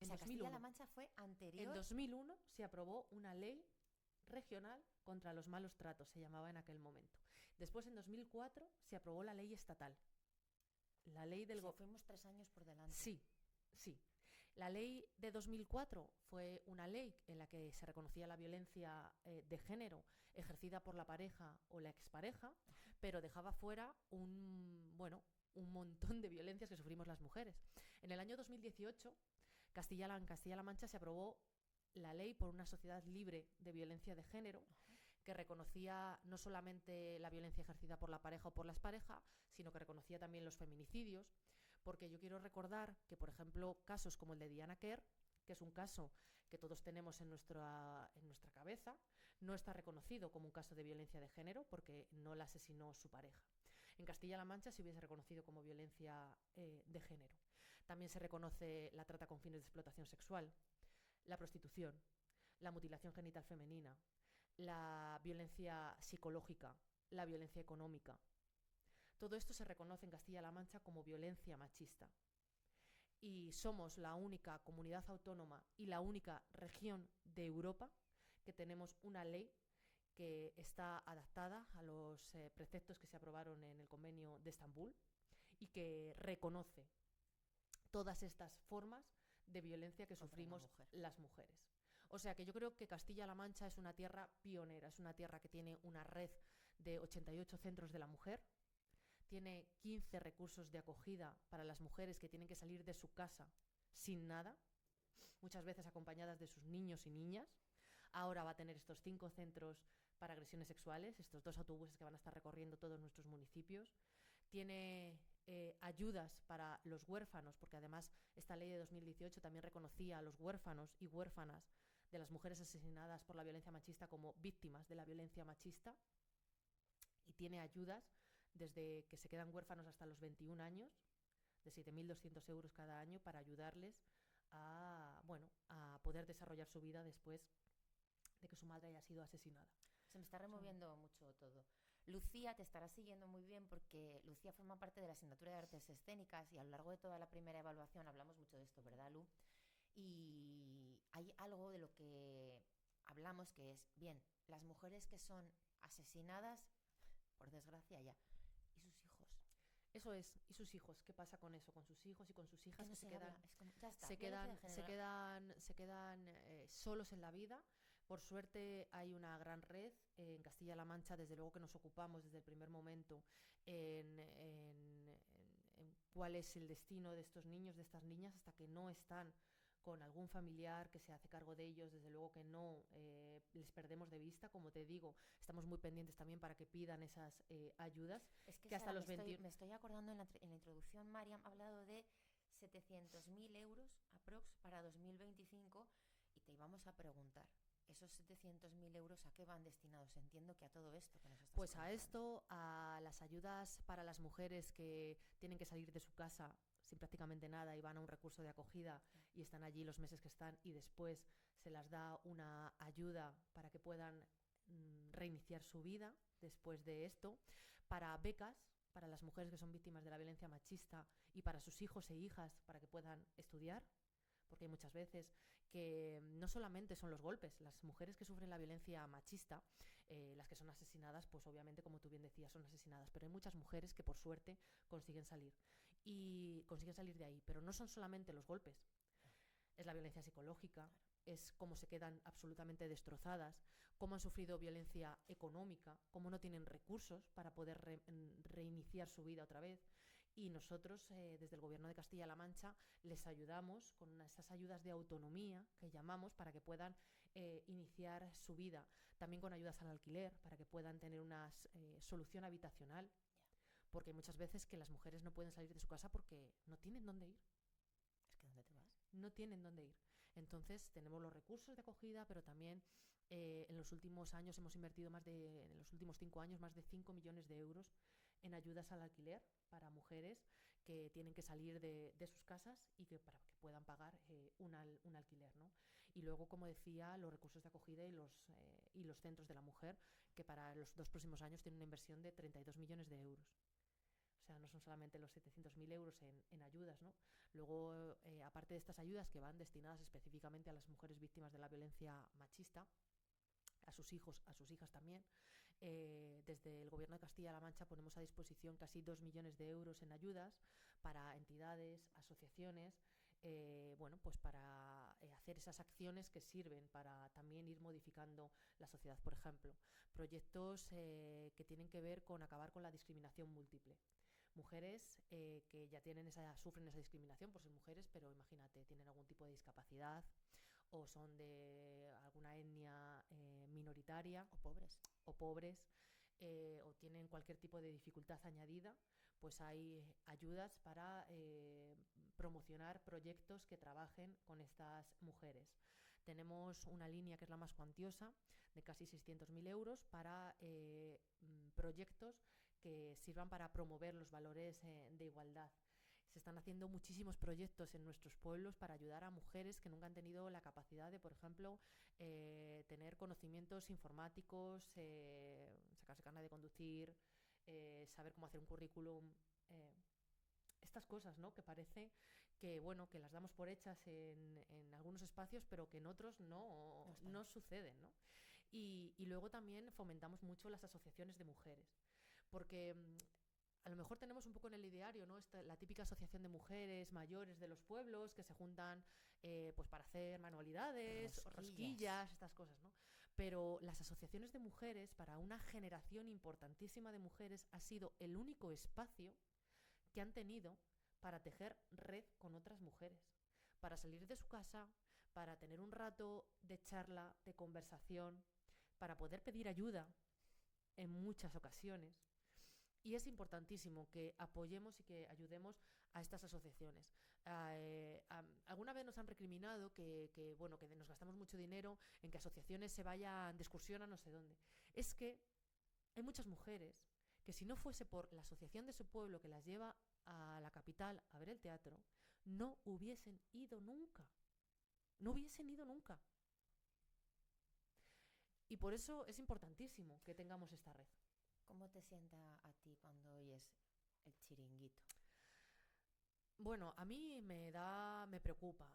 En 2001. Castilla-La Mancha fue anterior. En 2001 se aprobó una ley regional contra los malos tratos, se llamaba en aquel momento. Después, en 2004, se aprobó la ley estatal. La ley del fuimos 3 años por delante. Sí, sí. La ley de 2004 fue una ley en la que se reconocía la violencia de género ejercida por la pareja o la expareja, pero dejaba fuera un montón de violencias que sufrimos las mujeres. En el año 2018, en Castilla-La Mancha se aprobó la ley por una sociedad libre de violencia de género, que reconocía no solamente la violencia ejercida por la pareja o por la expareja, sino que reconocía también los feminicidios, Porque yo quiero recordar que, por ejemplo, casos como el de Diana Kerr, que es un caso que todos tenemos en nuestra cabeza, no está reconocido como un caso de violencia de género porque no la asesinó su pareja. En Castilla-La Mancha se hubiese reconocido como violencia de género. También se reconoce la trata con fines de explotación sexual, la prostitución, la mutilación genital femenina, la violencia psicológica, la violencia económica. Todo esto se reconoce en Castilla-La Mancha como violencia machista. Y somos la única comunidad autónoma y la única región de Europa que tenemos una ley que está adaptada a los preceptos que se aprobaron en el Convenio de Estambul y que reconoce todas estas formas de violencia que sufrimos las mujeres. O sea que yo creo que Castilla-La Mancha es una tierra pionera, es una tierra que tiene una red de 88 centros de la mujer, tiene 15 recursos de acogida para las mujeres que tienen que salir de su casa sin nada, muchas veces acompañadas de sus niños y niñas. Ahora va a tener estos 5 centros para agresiones sexuales, estos 2 autobuses que van a estar recorriendo todos nuestros municipios. Tiene ayudas para los huérfanos, porque además esta ley de 2018 también reconocía a los huérfanos y huérfanas de las mujeres asesinadas por la violencia machista como víctimas de la violencia machista. Y tiene ayudas desde que se quedan huérfanos hasta los 21 años, de 7.200 euros cada año, para ayudarles a poder desarrollar su vida después de que su madre haya sido asesinada. Se me está removiendo mucho todo. Lucía te estará siguiendo muy bien porque Lucía forma parte de la asignatura de artes escénicas y a lo largo de toda la primera evaluación hablamos mucho de esto, ¿verdad, Lu? Y hay algo de lo que hablamos que es, bien, las mujeres que son asesinadas, por desgracia ya, ¿y sus hijos? Eso es, ¿y sus hijos? ¿Qué pasa con eso? Con sus hijos y con sus hijas no que se se quedan, habla, es como, ya está, se quedan solos en la vida. Por suerte hay una gran red en Castilla-La Mancha, desde luego que nos ocupamos desde el primer momento en cuál es el destino de estos niños, de estas niñas, hasta que no están con algún familiar que se hace cargo de ellos. Desde luego que no les perdemos de vista. Como te digo, estamos muy pendientes también para que pidan esas ayudas. Es que hasta Sara, los 21... me estoy acordando en la introducción, Mariam ha hablado de 700.000 euros aprox para 2025 y te íbamos a preguntar, ¿esos 700.000 euros a qué van destinados? Entiendo que a todo esto que nos estás Pues contando. a esto, a las ayudas para las mujeres que tienen que salir de su casa sin prácticamente nada y van a un recurso de acogida y están allí los meses que están y después se las da una ayuda para que puedan reiniciar su vida después de esto, para becas para las mujeres que son víctimas de la violencia machista y para sus hijos e hijas para que puedan estudiar, porque hay muchas veces que no solamente son los golpes, las mujeres que sufren la violencia machista, las que son asesinadas, pues obviamente, como tú bien decías, son asesinadas, pero hay muchas mujeres que por suerte consiguen salir de ahí, pero no son solamente los golpes, es la violencia psicológica, es cómo se quedan absolutamente destrozadas, cómo han sufrido violencia económica, cómo no tienen recursos para poder reiniciar su vida otra vez. Y nosotros, desde el Gobierno de Castilla-La Mancha, les ayudamos con esas ayudas de autonomía que llamamos para que puedan iniciar su vida. También con ayudas al alquiler, para que puedan tener una solución habitacional. Porque hay muchas veces que las mujeres no pueden salir de su casa porque no tienen dónde ir. Es que ¿dónde te vas? No tienen dónde ir. Entonces tenemos los recursos de acogida, pero también en los últimos años hemos invertido en los últimos 5 años, más de 5 millones de euros en ayudas al alquiler para mujeres que tienen que salir de sus casas y que para que puedan pagar un alquiler, ¿no? Y luego, como decía, los recursos de acogida y los centros de la mujer, que para los 2 próximos años tienen una inversión de 32 millones de euros. O sea, no son solamente los 700.000 euros en ayudas, ¿no? Luego, aparte de estas ayudas que van destinadas específicamente a las mujeres víctimas de la violencia machista, a sus hijos, a sus hijas también, desde el Gobierno de Castilla-La Mancha ponemos a disposición casi 2 millones de euros en ayudas para entidades, asociaciones, pues para hacer esas acciones que sirven para también ir modificando la sociedad. Por ejemplo, proyectos que tienen que ver con acabar con la discriminación múltiple. Mujeres que ya sufren esa discriminación por ser mujeres, pero imagínate, tienen algún tipo de discapacidad o son de alguna etnia minoritaria o pobres o tienen cualquier tipo de dificultad añadida, pues hay ayudas para promocionar proyectos que trabajen con estas mujeres. Tenemos una línea que es la más cuantiosa, de casi 600.000 euros, para proyectos que sirvan para promover los valores de igualdad. Se están haciendo muchísimos proyectos en nuestros pueblos para ayudar a mujeres que nunca han tenido la capacidad de, por ejemplo, tener conocimientos informáticos, sacarse carnet de conducir, saber cómo hacer un currículum, estas cosas, ¿no? Que parece que, bueno, que las damos por hechas en algunos espacios, pero que en otros no suceden, ¿no? Y luego también fomentamos mucho las asociaciones de mujeres, porque a lo mejor tenemos un poco en el ideario, ¿no? La típica asociación de mujeres mayores de los pueblos que se juntan pues para hacer manualidades, rosquillas, estas cosas, ¿no? Pero las asociaciones de mujeres, para una generación importantísima de mujeres, ha sido el único espacio que han tenido para tejer red con otras mujeres, para salir de su casa, para tener un rato de charla, de conversación, para poder pedir ayuda en muchas ocasiones. Y es importantísimo que apoyemos y que ayudemos a estas asociaciones. Alguna vez nos han recriminado que nos gastamos mucho dinero en que asociaciones se vayan de excursión a no sé dónde. Es que hay muchas mujeres que, si no fuese por la asociación de su pueblo que las lleva a la capital a ver el teatro, no hubiesen ido nunca. No hubiesen ido nunca. Y por eso es importantísimo que tengamos esta red. ¿Cómo te sienta a ti cuando oyes el chiringuito? Bueno, a mí me preocupa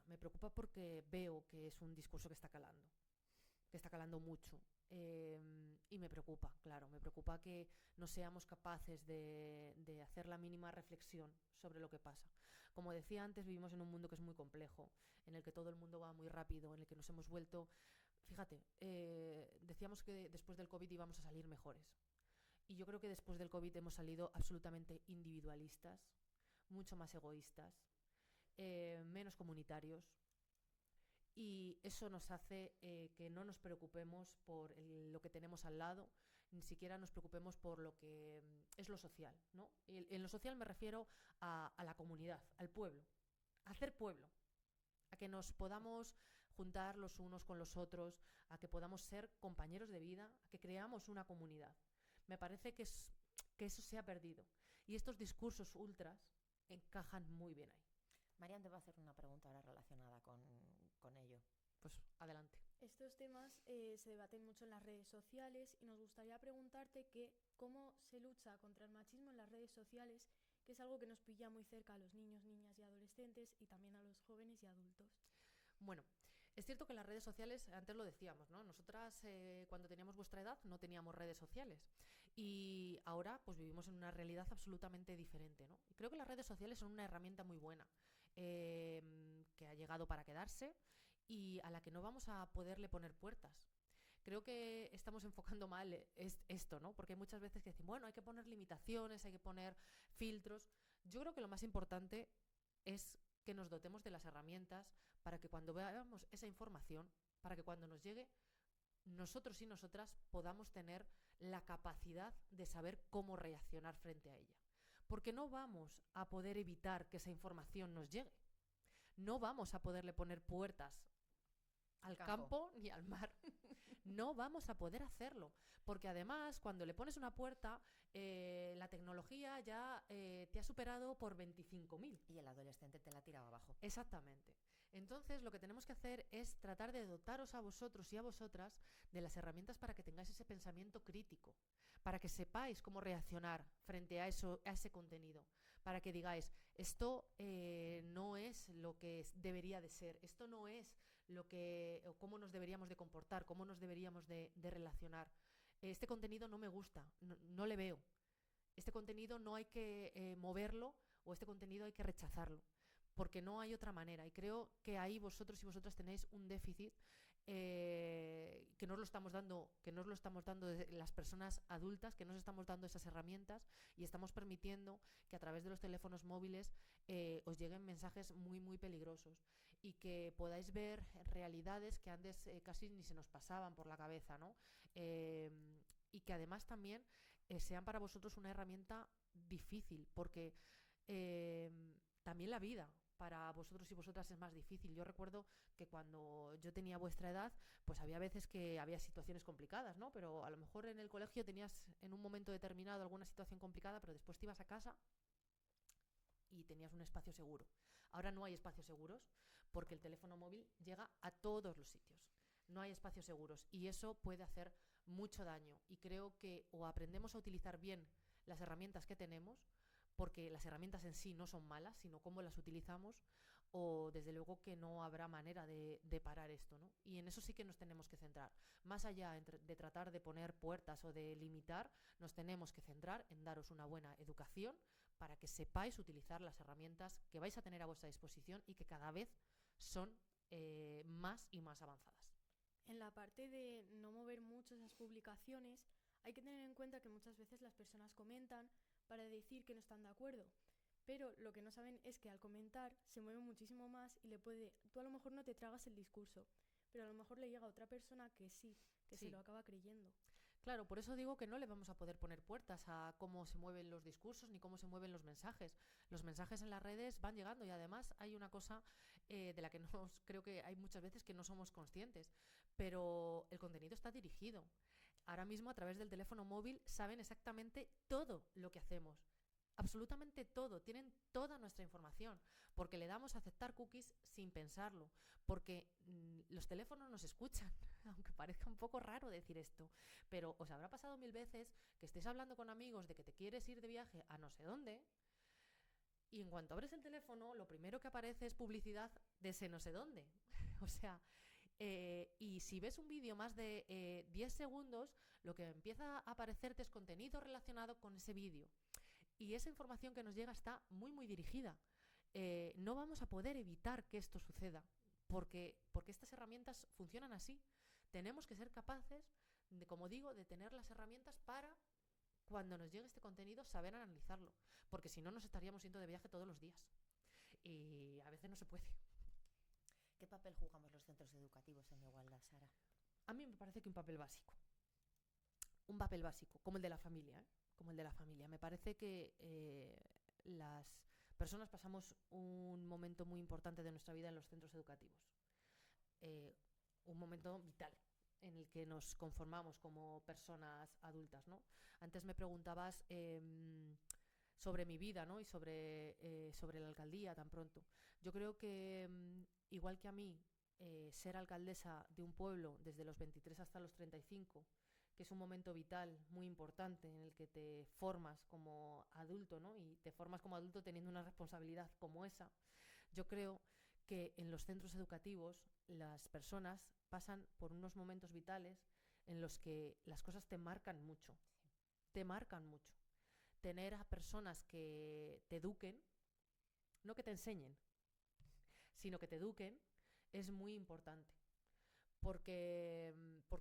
porque veo que es un discurso que está calando mucho. Y me preocupa, claro, me preocupa que no seamos capaces de hacer la mínima reflexión sobre lo que pasa. Como decía antes, vivimos en un mundo que es muy complejo, en el que todo el mundo va muy rápido, en el que nos hemos vuelto... Fíjate, decíamos que después del COVID íbamos a salir mejores. Y yo creo que después del COVID hemos salido absolutamente individualistas, mucho más egoístas, menos comunitarios. Y eso nos hace que no nos preocupemos por lo que tenemos al lado, ni siquiera nos preocupemos por lo que es lo social, ¿no? Y en lo social me refiero a la comunidad, al pueblo, a hacer pueblo, a que nos podamos juntar los unos con los otros, a que podamos ser compañeros de vida, a que creamos una comunidad. Me parece que eso se ha perdido. Y estos discursos ultras encajan muy bien ahí. Marian te va a hacer una pregunta ahora relacionada con ello. Pues adelante. Estos temas se debaten mucho en las redes sociales y nos gustaría preguntarte cómo se lucha contra el machismo en las redes sociales, que es algo que nos pilla muy cerca a los niños, niñas y adolescentes y también a los jóvenes y adultos. Bueno, es cierto que las redes sociales, antes lo decíamos, ¿no? Nosotras cuando teníamos vuestra edad no teníamos redes sociales y ahora pues vivimos en una realidad absolutamente diferente, ¿no? Y creo que las redes sociales son una herramienta muy buena que ha llegado para quedarse y a la que no vamos a poderle poner puertas. Creo que estamos enfocando mal esto, ¿no? Porque hay muchas veces que dicen, bueno, hay que poner limitaciones, hay que poner filtros. Yo creo que lo más importante es que nos dotemos de las herramientas para que cuando veamos esa información, para que cuando nos llegue, nosotros y nosotras podamos tener la capacidad de saber cómo reaccionar frente a ella. Porque no vamos a poder evitar que esa información nos llegue. No vamos a poderle poner puertas al campo ni al mar. No vamos a poder hacerlo. Porque además, cuando le pones una puerta, la tecnología ya te ha superado por 25.000. Y el adolescente te la tiraba abajo. Exactamente. Entonces, lo que tenemos que hacer es tratar de dotaros a vosotros y a vosotras de las herramientas para que tengáis ese pensamiento crítico, para que sepáis cómo reaccionar frente a ese contenido, para que digáis, esto no es lo que debería de ser, esto no es cómo nos deberíamos de comportar, cómo nos deberíamos de relacionar. Este contenido no me gusta, no le veo. Este contenido no hay que moverlo o este contenido hay que rechazarlo, porque no hay otra manera. Y creo que ahí vosotros y vosotras tenéis un déficit que nos lo estamos dando las personas adultas, que nos estamos dando esas herramientas y estamos permitiendo que a través de los teléfonos móviles os lleguen mensajes muy, muy peligrosos y que podáis ver realidades que antes casi ni se nos pasaban por la cabeza, ¿no? Y que además también sean para vosotros una herramienta difícil, porque también la vida para vosotros y vosotras es más difícil. Yo recuerdo que cuando yo tenía vuestra edad, pues había veces que había situaciones complicadas, ¿no? Pero a lo mejor en el colegio tenías en un momento determinado alguna situación complicada, pero después te ibas a casa y tenías un espacio seguro. Ahora no hay espacios seguros porque el teléfono móvil llega a todos los sitios. No hay espacios seguros y eso puede hacer mucho daño. Y creo que o aprendemos a utilizar bien las herramientas que tenemos, porque las herramientas en sí no son malas, sino cómo las utilizamos, o desde luego que no habrá manera de parar esto, ¿no? Y en eso sí que nos tenemos que centrar. Más allá de tratar de poner puertas o de limitar, nos tenemos que centrar en daros una buena educación para que sepáis utilizar las herramientas que vais a tener a vuestra disposición y que cada vez son más y más avanzadas. En la parte de no mover mucho esas publicaciones, hay que tener en cuenta que muchas veces las personas comentan para decir que no están de acuerdo, pero lo que no saben es que al comentar se mueve muchísimo más y tú a lo mejor no te tragas el discurso, pero a lo mejor le llega a otra persona que sí, que se lo acaba creyendo. Claro, por eso digo que no le vamos a poder poner puertas a cómo se mueven los discursos ni cómo se mueven los mensajes. Los mensajes en las redes van llegando y además hay una cosa de la que creo que hay muchas veces que no somos conscientes, pero el contenido está dirigido. Ahora mismo a través del teléfono móvil saben exactamente todo lo que hacemos. Absolutamente todo, tienen toda nuestra información, porque le damos a aceptar cookies sin pensarlo, porque los teléfonos nos escuchan, aunque parezca un poco raro decir esto, pero os habrá pasado 1000 veces que estés hablando con amigos de que te quieres ir de viaje a no sé dónde, y en cuanto abres el teléfono, lo primero que aparece es publicidad de ese no sé dónde. O sea, y si ves un vídeo más de 10 segundos, lo que empieza a aparecerte es contenido relacionado con ese vídeo. Y esa información que nos llega está muy, muy dirigida. No vamos a poder evitar que esto suceda, porque estas herramientas funcionan así. Tenemos que ser capaces, como digo, de tener las herramientas para, cuando nos llegue este contenido, saber analizarlo. Porque si no, nos estaríamos yendo de viaje todos los días. Y a veces no se puede. ¿Qué papel jugamos los centros educativos en la igualdad, Sara? A mí me parece que un papel básico. Un papel básico, como el de la familia, ¿eh? Como el de la familia. Me parece que las personas pasamos un momento muy importante de nuestra vida en los centros educativos. Un momento vital en el que nos conformamos como personas adultas, ¿no? Antes me preguntabas sobre mi vida, ¿no? Y sobre la alcaldía tan pronto. Yo creo que igual que a mí, ser alcaldesa de un pueblo desde los 23 hasta los 35, que es un momento vital muy importante en el que te formas como adulto, ¿no? Y te formas como adulto teniendo una responsabilidad como esa. Yo creo que en los centros educativos las personas pasan por unos momentos vitales en los que las cosas te marcan mucho. Te marcan mucho. Tener a personas que te eduquen, no que te enseñen, sino que te eduquen, es muy importante. Porque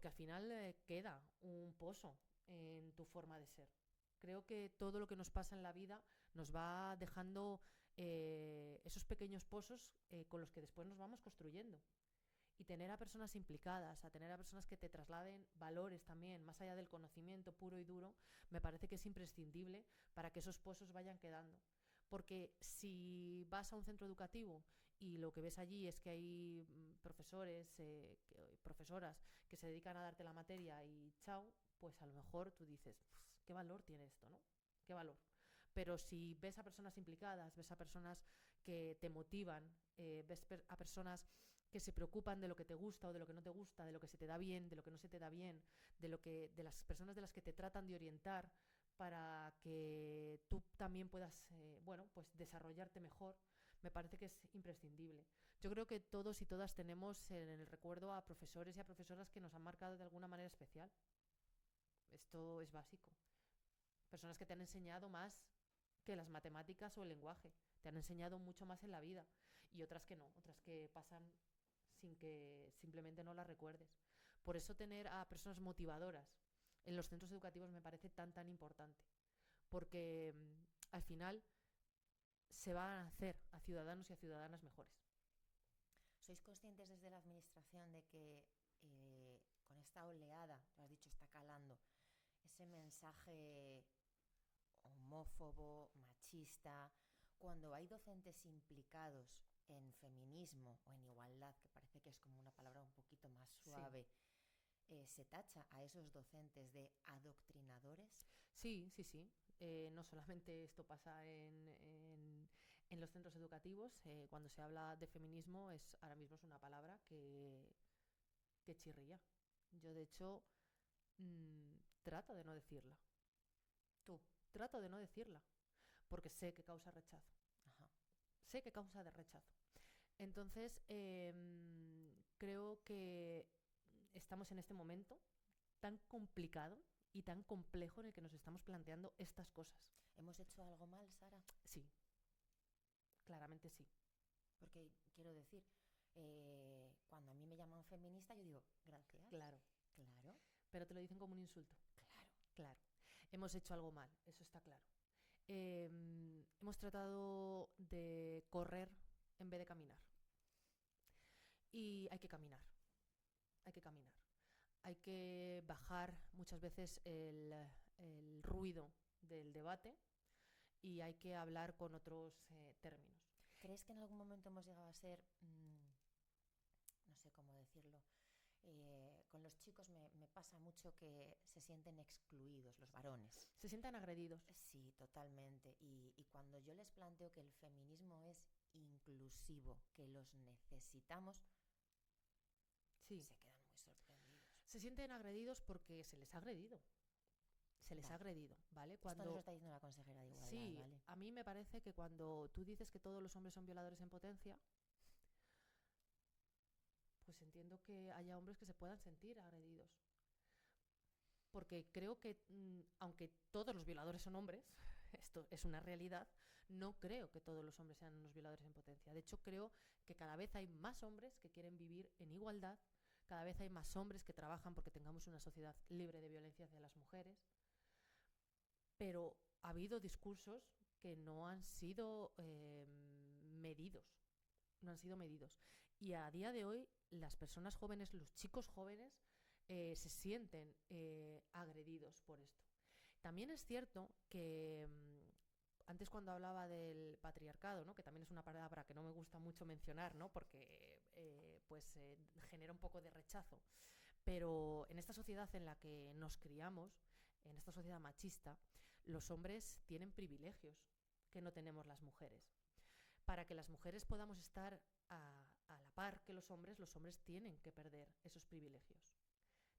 al final queda un pozo en tu forma de ser. Creo que todo lo que nos pasa en la vida nos va dejando esos pequeños pozos con los que después nos vamos construyendo. Y tener a personas implicadas, a tener a personas que te trasladen valores también, más allá del conocimiento puro y duro, me parece que es imprescindible para que esos pozos vayan quedando. Porque si vas a un centro educativo y lo que ves allí es que hay profesores, profesoras que se dedican a darte la materia y chao, pues a lo mejor tú dices, ¿qué valor tiene esto, no? ¿Qué valor? Pero si ves a personas implicadas, ves a personas que te motivan, ves a personas que se preocupan de lo que te gusta o de lo que no te gusta, de lo que se te da bien, de lo que no se te da bien, de las personas de las que te tratan de orientar para que tú también puedas pues desarrollarte mejor, me parece que es imprescindible. Yo creo que todos y todas tenemos en el recuerdo a profesores y a profesoras que nos han marcado de alguna manera especial. Esto es básico. Personas que te han enseñado más que las matemáticas o el lenguaje. Te han enseñado mucho más en la vida. Y otras que no, otras que pasan sin que simplemente no las recuerdes. Por eso tener a personas motivadoras en los centros educativos me parece tan importante. Porque al final se van a hacer a ciudadanos y a ciudadanas mejores. ¿Sois conscientes desde la administración de que con esta oleada, lo has dicho, está calando, ese mensaje o homófobo, machista, cuando hay docentes implicados en feminismo o en igualdad, que parece que es como una palabra un poquito más suave, se tacha a esos docentes de adoctrinadores. Sí, sí, sí. No solamente esto pasa en los centros educativos. Cuando se habla de feminismo, ahora mismo es una palabra que chirría. Yo, de hecho, trato de no decirla. Tú. Trato de no decirla, porque sé que causa rechazo. Ajá. Sé que causa de rechazo. Entonces, creo que estamos en este momento tan complicado y tan complejo en el que nos estamos planteando estas cosas. ¿Hemos hecho algo mal, Sara? Sí, claramente sí. Porque, quiero decir, cuando a mí me llaman feminista, yo digo, gracias. Claro. Claro. Pero te lo dicen como un insulto. Claro. Claro. Hemos hecho algo mal, eso está claro. Hemos tratado de correr en vez de caminar. Y hay que caminar. Hay que caminar. Hay que bajar muchas veces el ruido del debate y hay que hablar con otros términos. ¿Crees que en algún momento hemos llegado a ser, no sé cómo decirlo, con los chicos me pasa mucho que se sienten excluidos, los varones? Se sientan agredidos. Sí, totalmente. Y cuando yo les planteo que el feminismo es inclusivo, que los necesitamos, sí, se quedan muy sorprendidos. Se sienten agredidos porque se les ha agredido. Se les ha agredido, ¿vale? Esto nos lo está diciendo la consejera de Igualdad, sí, ¿vale? A mí me parece que cuando tú dices que todos los hombres son violadores en potencia, pues entiendo que haya hombres que se puedan sentir agredidos. Porque creo que, aunque todos los violadores son hombres, esto es una realidad, no creo que todos los hombres sean unos violadores en potencia. De hecho, creo que cada vez hay más hombres que quieren vivir en igualdad, cada vez hay más hombres que trabajan porque tengamos una sociedad libre de violencia hacia las mujeres. Pero ha habido discursos que no han sido medidos. No han sido medidos. Y a día de hoy, las personas jóvenes, los chicos jóvenes, se sienten agredidos por esto. También es cierto que antes, cuando hablaba del patriarcado, ¿no?, que también es una palabra que no me gusta mucho mencionar, ¿no?, porque genera un poco de rechazo, pero en esta sociedad en la que nos criamos, en esta sociedad machista, los hombres tienen privilegios que no tenemos las mujeres. Para que las mujeres podamos estar a la par que los hombres tienen que perder esos privilegios.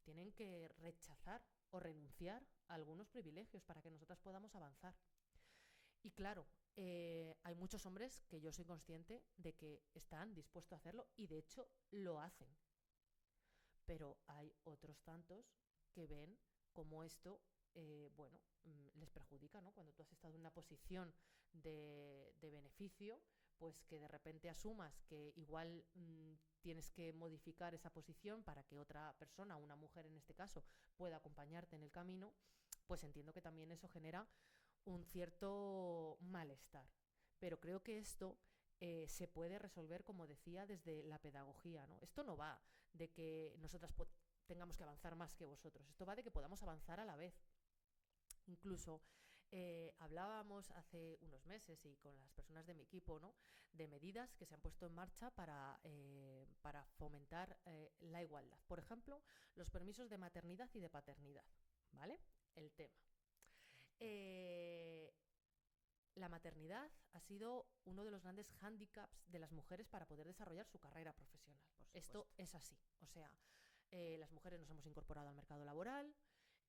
Tienen que rechazar o renunciar a algunos privilegios para que nosotras podamos avanzar. Y claro, hay muchos hombres que yo soy consciente de que están dispuestos a hacerlo y de hecho lo hacen. Pero hay otros tantos que ven cómo esto, les perjudica, ¿no? Cuando tú has estado en una posición de beneficio, pues que de repente asumas que igual tienes que modificar esa posición para que otra persona, una mujer en este caso, pueda acompañarte en el camino, pues entiendo que también eso genera un cierto malestar. Pero creo que esto se puede resolver, como decía, desde la pedagogía, ¿no? Esto no va de que nosotras tengamos que avanzar más que vosotros, esto va de que podamos avanzar a la vez. Incluso hablábamos hace unos meses y con las personas de mi equipo, ¿no?, de medidas que se han puesto en marcha para fomentar la igualdad. Por ejemplo, los permisos de maternidad y de paternidad, ¿vale? El tema. La maternidad ha sido uno de los grandes hándicaps de las mujeres para poder desarrollar su carrera profesional. Esto es así. O sea, las mujeres nos hemos incorporado al mercado laboral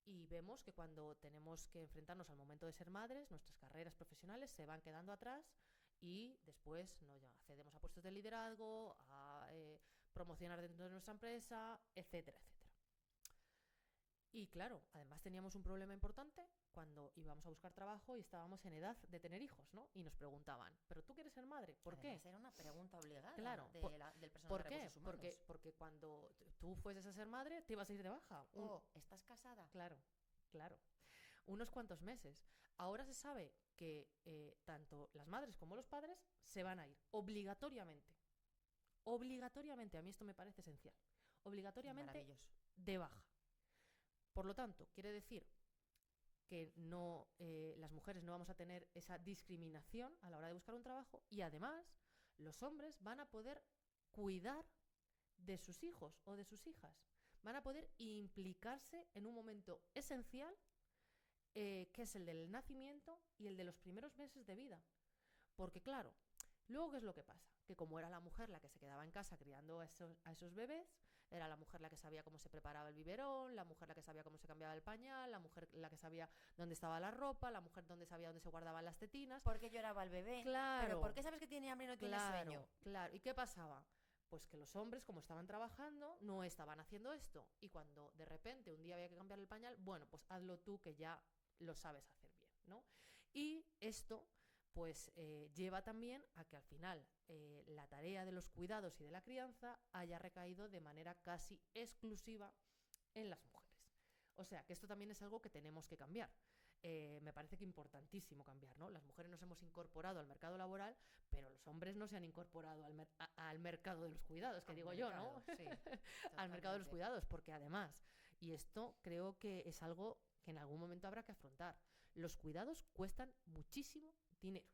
y vemos que cuando tenemos que enfrentarnos al momento de ser madres, nuestras carreras profesionales se van quedando atrás y después no ya accedemos a puestos de liderazgo, a promocionar dentro de nuestra empresa, etcétera, etcétera. Y claro, además teníamos un problema importante cuando íbamos a buscar trabajo y estábamos en edad de tener hijos, ¿no? Y nos preguntaban, ¿pero tú quieres ser madre? ¿Por Además, qué? Era una pregunta obligada, claro, del personal ¿por de qué? recursos humanos. Porque cuando tú fueses a ser madre te ibas a ir de baja. ¿Estás casada? Claro, claro. Unos cuantos meses. Ahora se sabe que tanto las madres como los padres se van a ir obligatoriamente. Obligatoriamente, a mí esto me parece esencial. Obligatoriamente de baja. Por lo tanto, quiere decir que no, las mujeres no vamos a tener esa discriminación a la hora de buscar un trabajo, y además los hombres van a poder cuidar de sus hijos o de sus hijas, van a poder implicarse en un momento esencial, que es el del nacimiento y el de los primeros meses de vida. Porque claro, luego, ¿qué es lo que pasa? Que como era la mujer la que se quedaba en casa criando a esos bebés, era la mujer la que sabía cómo se preparaba el biberón, la mujer la que sabía cómo se cambiaba el pañal, la mujer la que sabía dónde estaba la ropa, la mujer donde sabía dónde se guardaban las tetinas. ¿Por qué lloraba el bebé? Claro. ¿Pero por qué sabes que tiene hambre y no tiene sueño? Claro. ¿Y qué pasaba? Pues que los hombres, como estaban trabajando, no estaban haciendo esto. Y cuando de repente un día había que cambiar el pañal, bueno, pues hazlo tú, que ya lo sabes hacer bien, ¿no? Y esto pues lleva también a que al final la tarea de los cuidados y de la crianza haya recaído de manera casi exclusiva en las mujeres. O sea, que esto también es algo que tenemos que cambiar. Me parece que importantísimo cambiar, ¿no? Las mujeres nos hemos incorporado al mercado laboral, pero los hombres no se han incorporado al mercado de los cuidados, que digo yo, ¿no? Sí, al mercado de los cuidados, porque además, y esto creo que es algo que en algún momento habrá que afrontar, los cuidados cuestan muchísimo dinero.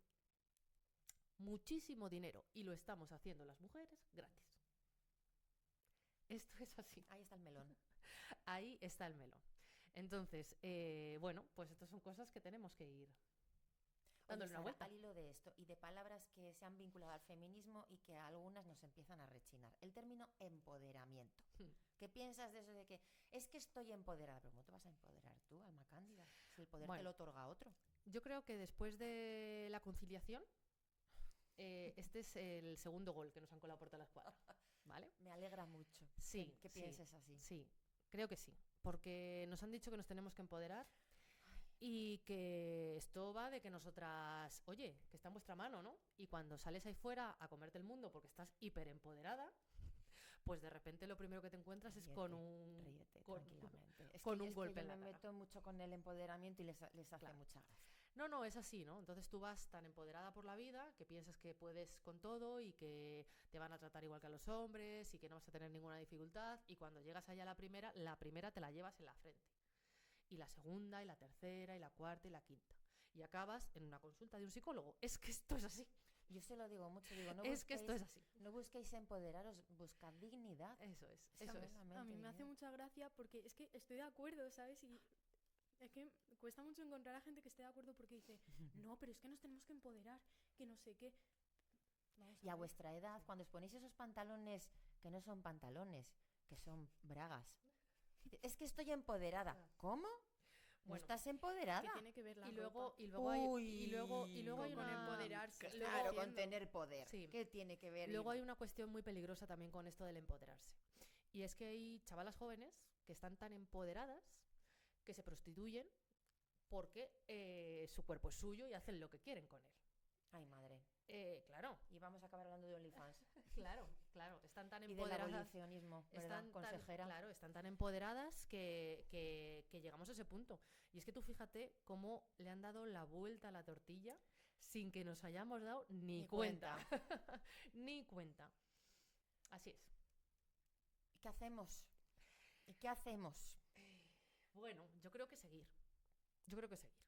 Muchísimo dinero. Y lo estamos haciendo las mujeres gratis. Esto es así. Ahí está el melón. Ahí está el melón. Entonces, bueno, pues estas son cosas que tenemos que ir dándole una vuelta. Al hilo de esto y de palabras que se han vinculado al feminismo y que algunas nos empiezan a rechinar. El término empoderamiento. ¿Qué piensas de eso de que es que estoy empoderada? Pero ¿cómo te vas a empoderar tú, alma cándida? Si el poder te lo otorga otro. Yo creo que después de la conciliación, este es el segundo gol que nos han colado por toda la escuadra, ¿vale? Me alegra mucho que pienses así. Sí, creo que sí, porque nos han dicho que nos tenemos que empoderar y que esto va de que nosotras, oye, que está en vuestra mano, ¿no? Y cuando sales ahí fuera a comerte el mundo porque estás hiper empoderada, pues de repente lo primero que te encuentras es con un tranquilamente. Con un golpe en la cara. Yo me meto mucho con el empoderamiento y les hace mucha gracia. No, es así, ¿no? Entonces tú vas tan empoderada por la vida que piensas que puedes con todo y que te van a tratar igual que a los hombres y que no vas a tener ninguna dificultad, y cuando llegas allá a la primera te la llevas en la frente. Y la segunda, y la tercera, y la cuarta, y la quinta. Y acabas en una consulta de un psicólogo. Es que esto es así. Yo se lo digo mucho, no que esto es así. No busquéis empoderaros, buscad dignidad. Eso es. A mí me hace mucha gracia porque es que estoy de acuerdo, ¿sabes? Y es que cuesta mucho encontrar a gente que esté de acuerdo porque dice, no, pero es que nos tenemos que empoderar, que no sé qué. Y a vuestra edad, cuando os ponéis esos pantalones que no son pantalones, que son bragas, es que estoy empoderada. ¿Cómo? ¿No estás empoderada? ¿Qué tiene que ver la y luego hay una empoderarse? Claro, con tener poder. Sí. ¿Qué tiene que ver? Luego hay una cuestión muy peligrosa también con esto del empoderarse. Y es que hay chavalas jóvenes que están tan empoderadas que se prostituyen porque su cuerpo es suyo y hacen lo que quieren con él. Ay, madre. Claro. Y vamos a acabar hablando de OnlyFans. Claro. Están tan y empoderadas. Y del abolicionismo, ¿verdad, consejera? Claro, están tan empoderadas que llegamos a ese punto. Y es que tú fíjate cómo le han dado la vuelta a la tortilla sin que nos hayamos dado ni cuenta. Ni cuenta. Así es. ¿Y qué hacemos? Bueno, yo creo que seguir.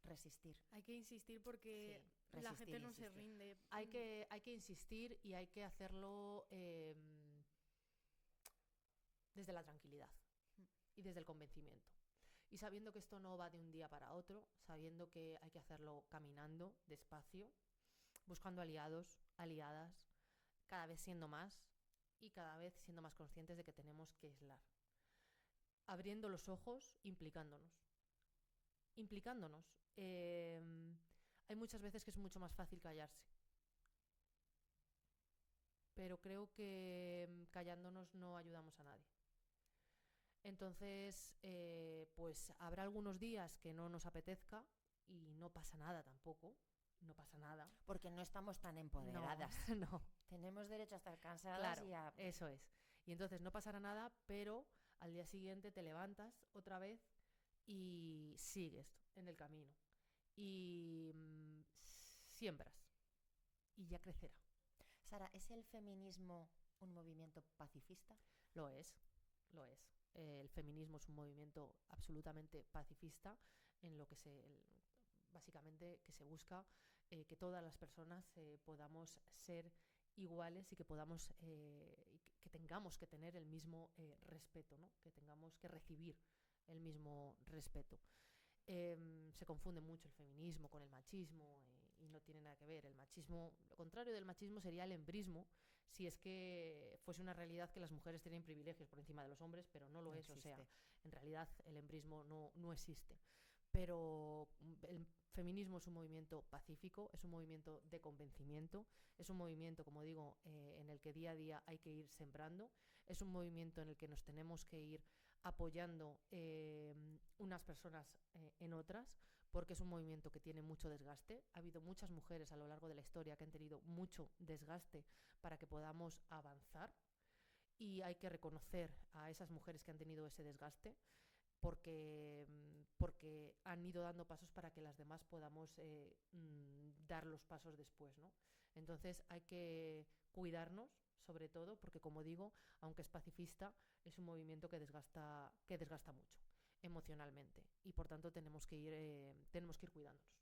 Resistir. Hay que insistir porque la gente no se rinde. Hay que insistir y hay que hacerlo desde la tranquilidad y desde el convencimiento. Y sabiendo que esto no va de un día para otro, sabiendo que hay que hacerlo caminando, despacio, buscando aliados, aliadas, cada vez siendo más y cada vez siendo más conscientes de que tenemos que aislar. Abriendo los ojos, implicándonos. Hay muchas veces que es mucho más fácil callarse. Pero creo que callándonos no ayudamos a nadie. Entonces, pues habrá algunos días que no nos apetezca y no pasa nada tampoco. No pasa nada. Porque no estamos tan empoderadas. No. Tenemos derecho a estar cansadas. Claro, eso es. Y entonces no pasará nada, pero al día siguiente te levantas otra vez y sigues en el camino. Y siembras. Y ya crecerá. Sara, ¿es el feminismo un movimiento pacifista? Lo es. El feminismo es un movimiento absolutamente pacifista en lo que básicamente que se busca que todas las personas podamos ser iguales y que podamos que tengamos que tener el mismo respeto, ¿no? Que tengamos que recibir el mismo respeto. Se confunde mucho el feminismo con el machismo y no tiene nada que ver. El machismo, lo contrario del machismo sería el embrismo, si es que fuese una realidad que las mujeres tienen privilegios por encima de los hombres, pero no lo es. Existe. O sea, en realidad el embrismo no existe. Pero el feminismo es un movimiento pacífico, es un movimiento de convencimiento, es un movimiento, como digo, en el que día a día hay que ir sembrando, es un movimiento en el que nos tenemos que ir apoyando unas personas en otras, porque es un movimiento que tiene mucho desgaste. Ha habido muchas mujeres a lo largo de la historia que han tenido mucho desgaste para que podamos avanzar, y hay que reconocer a esas mujeres que han tenido ese desgaste, porque han ido dando pasos para que las demás podamos dar los pasos después, ¿no? Entonces hay que cuidarnos, sobre todo, porque, como digo, aunque es pacifista, es un movimiento que desgasta mucho emocionalmente, y por tanto tenemos que ir cuidándonos.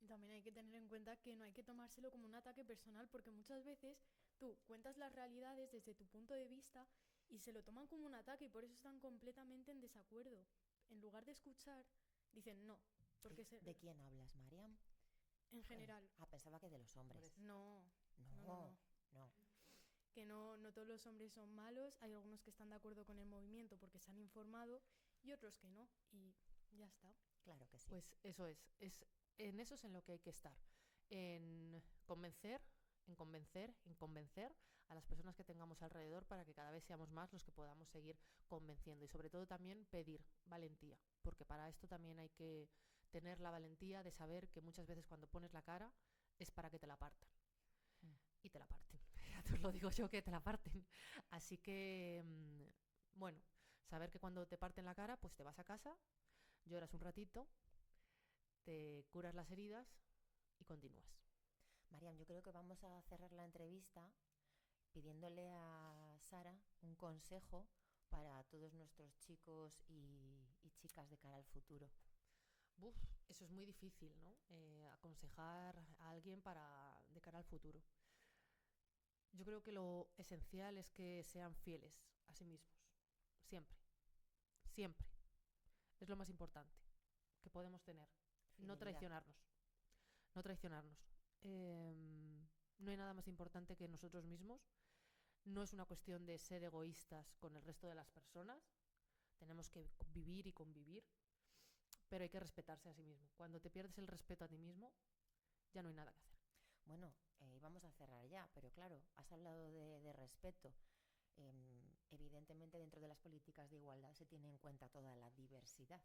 Y también hay que tener en cuenta que no hay que tomárselo como un ataque personal, porque muchas veces tú cuentas las realidades desde tu punto de vista y se lo toman como un ataque, y por eso están completamente en desacuerdo. En lugar de escuchar, dicen no. Porque ¿De quién hablas, Mariam? En general. Pensaba que de los hombres. No. Que no todos los hombres son malos. Hay algunos que están de acuerdo con el movimiento porque se han informado y otros que no. Y ya está. Claro que sí. Pues eso es en eso es en lo que hay que estar. En convencer a las personas que tengamos alrededor, para que cada vez seamos más los que podamos seguir convenciendo, y sobre todo también pedir valentía, porque para esto también hay que tener la valentía de saber que muchas veces cuando pones la cara es para que te la partan. Y te la parten. Ya te lo digo yo, que te la parten. Así que, bueno, saber que cuando te parten la cara, pues te vas a casa, lloras un ratito, te curas las heridas y continúas. Mariam, yo creo que vamos a cerrar la entrevista pidiéndole a Sara un consejo para todos nuestros chicos y chicas de cara al futuro. Eso es muy difícil, ¿no? Aconsejar a alguien de cara al futuro. Yo creo que lo esencial es que sean fieles a sí mismos. Siempre. Siempre. Es lo más importante que podemos tener. No traicionarnos. No hay nada más importante que nosotros mismos. No es una cuestión de ser egoístas con el resto de las personas. Tenemos que vivir y convivir, pero hay que respetarse a sí mismo. Cuando te pierdes el respeto a ti mismo, ya no hay nada que hacer. Bueno, vamos a cerrar ya, pero claro, has hablado de respeto. Evidentemente, dentro de las políticas de igualdad se tiene en cuenta toda la diversidad.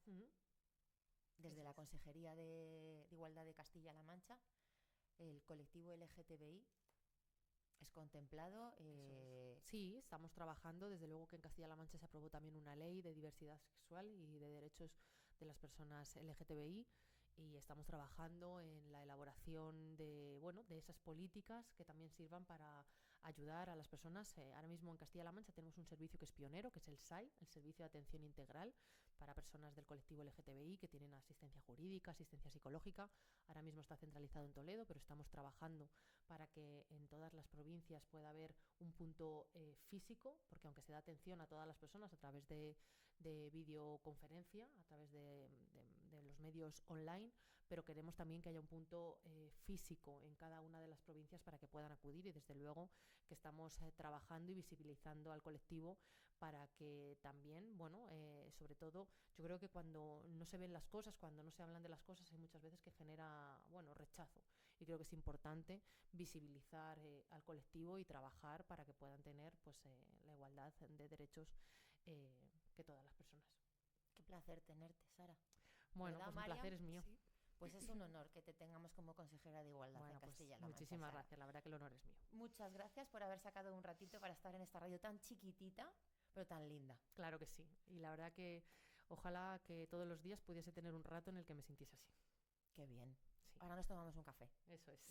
Desde la Consejería de Igualdad de Castilla-La Mancha, el colectivo LGTBI es contemplado. Sí, estamos trabajando. Desde luego que en Castilla-La Mancha se aprobó también una ley de diversidad sexual y de derechos de las personas LGTBI, y estamos trabajando en la elaboración de esas políticas que también sirvan para ayudar a las personas. Ahora mismo en Castilla-La Mancha tenemos un servicio que es pionero, que es el SAI, el Servicio de Atención Integral para personas del colectivo LGTBI, que tienen asistencia jurídica, asistencia psicológica. Ahora mismo está centralizado en Toledo, pero estamos trabajando para que en todas las provincias pueda haber un punto físico, porque aunque se da atención a todas las personas a través de videoconferencia, a través de los medios online, pero queremos también que haya un punto físico en cada una de las provincias para que puedan acudir, y desde luego que estamos trabajando y visibilizando al colectivo para que también, sobre todo, yo creo que cuando no se ven las cosas, cuando no se hablan de las cosas, hay muchas veces que genera, rechazo, y creo que es importante visibilizar al colectivo y trabajar para que puedan tener la igualdad de derechos que todas las personas. Qué placer tenerte, Sara. Bueno, pues el placer es mío. Sí. Pues es un honor que te tengamos como consejera de Igualdad en Castilla-La Mancha. Muchísimas gracias, la verdad que el honor es mío. Muchas gracias por haber sacado un ratito para estar en esta radio tan chiquitita, pero tan linda. Claro que sí, y la verdad que ojalá que todos los días pudiese tener un rato en el que me sintiese así. Qué bien. Sí. Ahora nos tomamos un café. Eso es.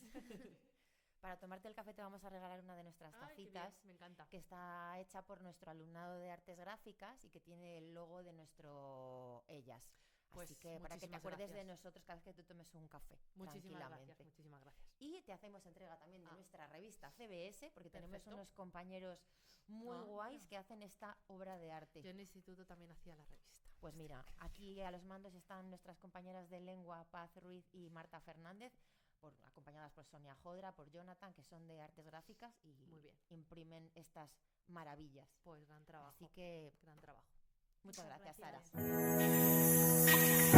Para tomarte el café te vamos a regalar una de nuestras tacitas. Me encanta. Que está hecha por nuestro alumnado de Artes Gráficas y que tiene el logo de nuestro Ellas. Pues Así que para que te muchísimas acuerdes de gracias. nosotros cada vez que tú tomes un café, Muchísimas tranquilamente. gracias, muchísimas gracias. Y te hacemos entrega también de nuestra revista CBS, porque tenemos Perfecto. unos compañeros muy Ah, guays mira. que hacen esta obra de arte. Yo en el instituto también hacía la revista. Pues mira, Qué aquí a los mandos están nuestras compañeras de lengua, Paz Ruiz y Marta Fernández, acompañadas por Sonia Jodra, por Jonathan, que son de artes gráficas y Muy bien. imprimen estas maravillas. Pues gran trabajo. Así que Gran trabajo. muchas gracias, Sara. gracias.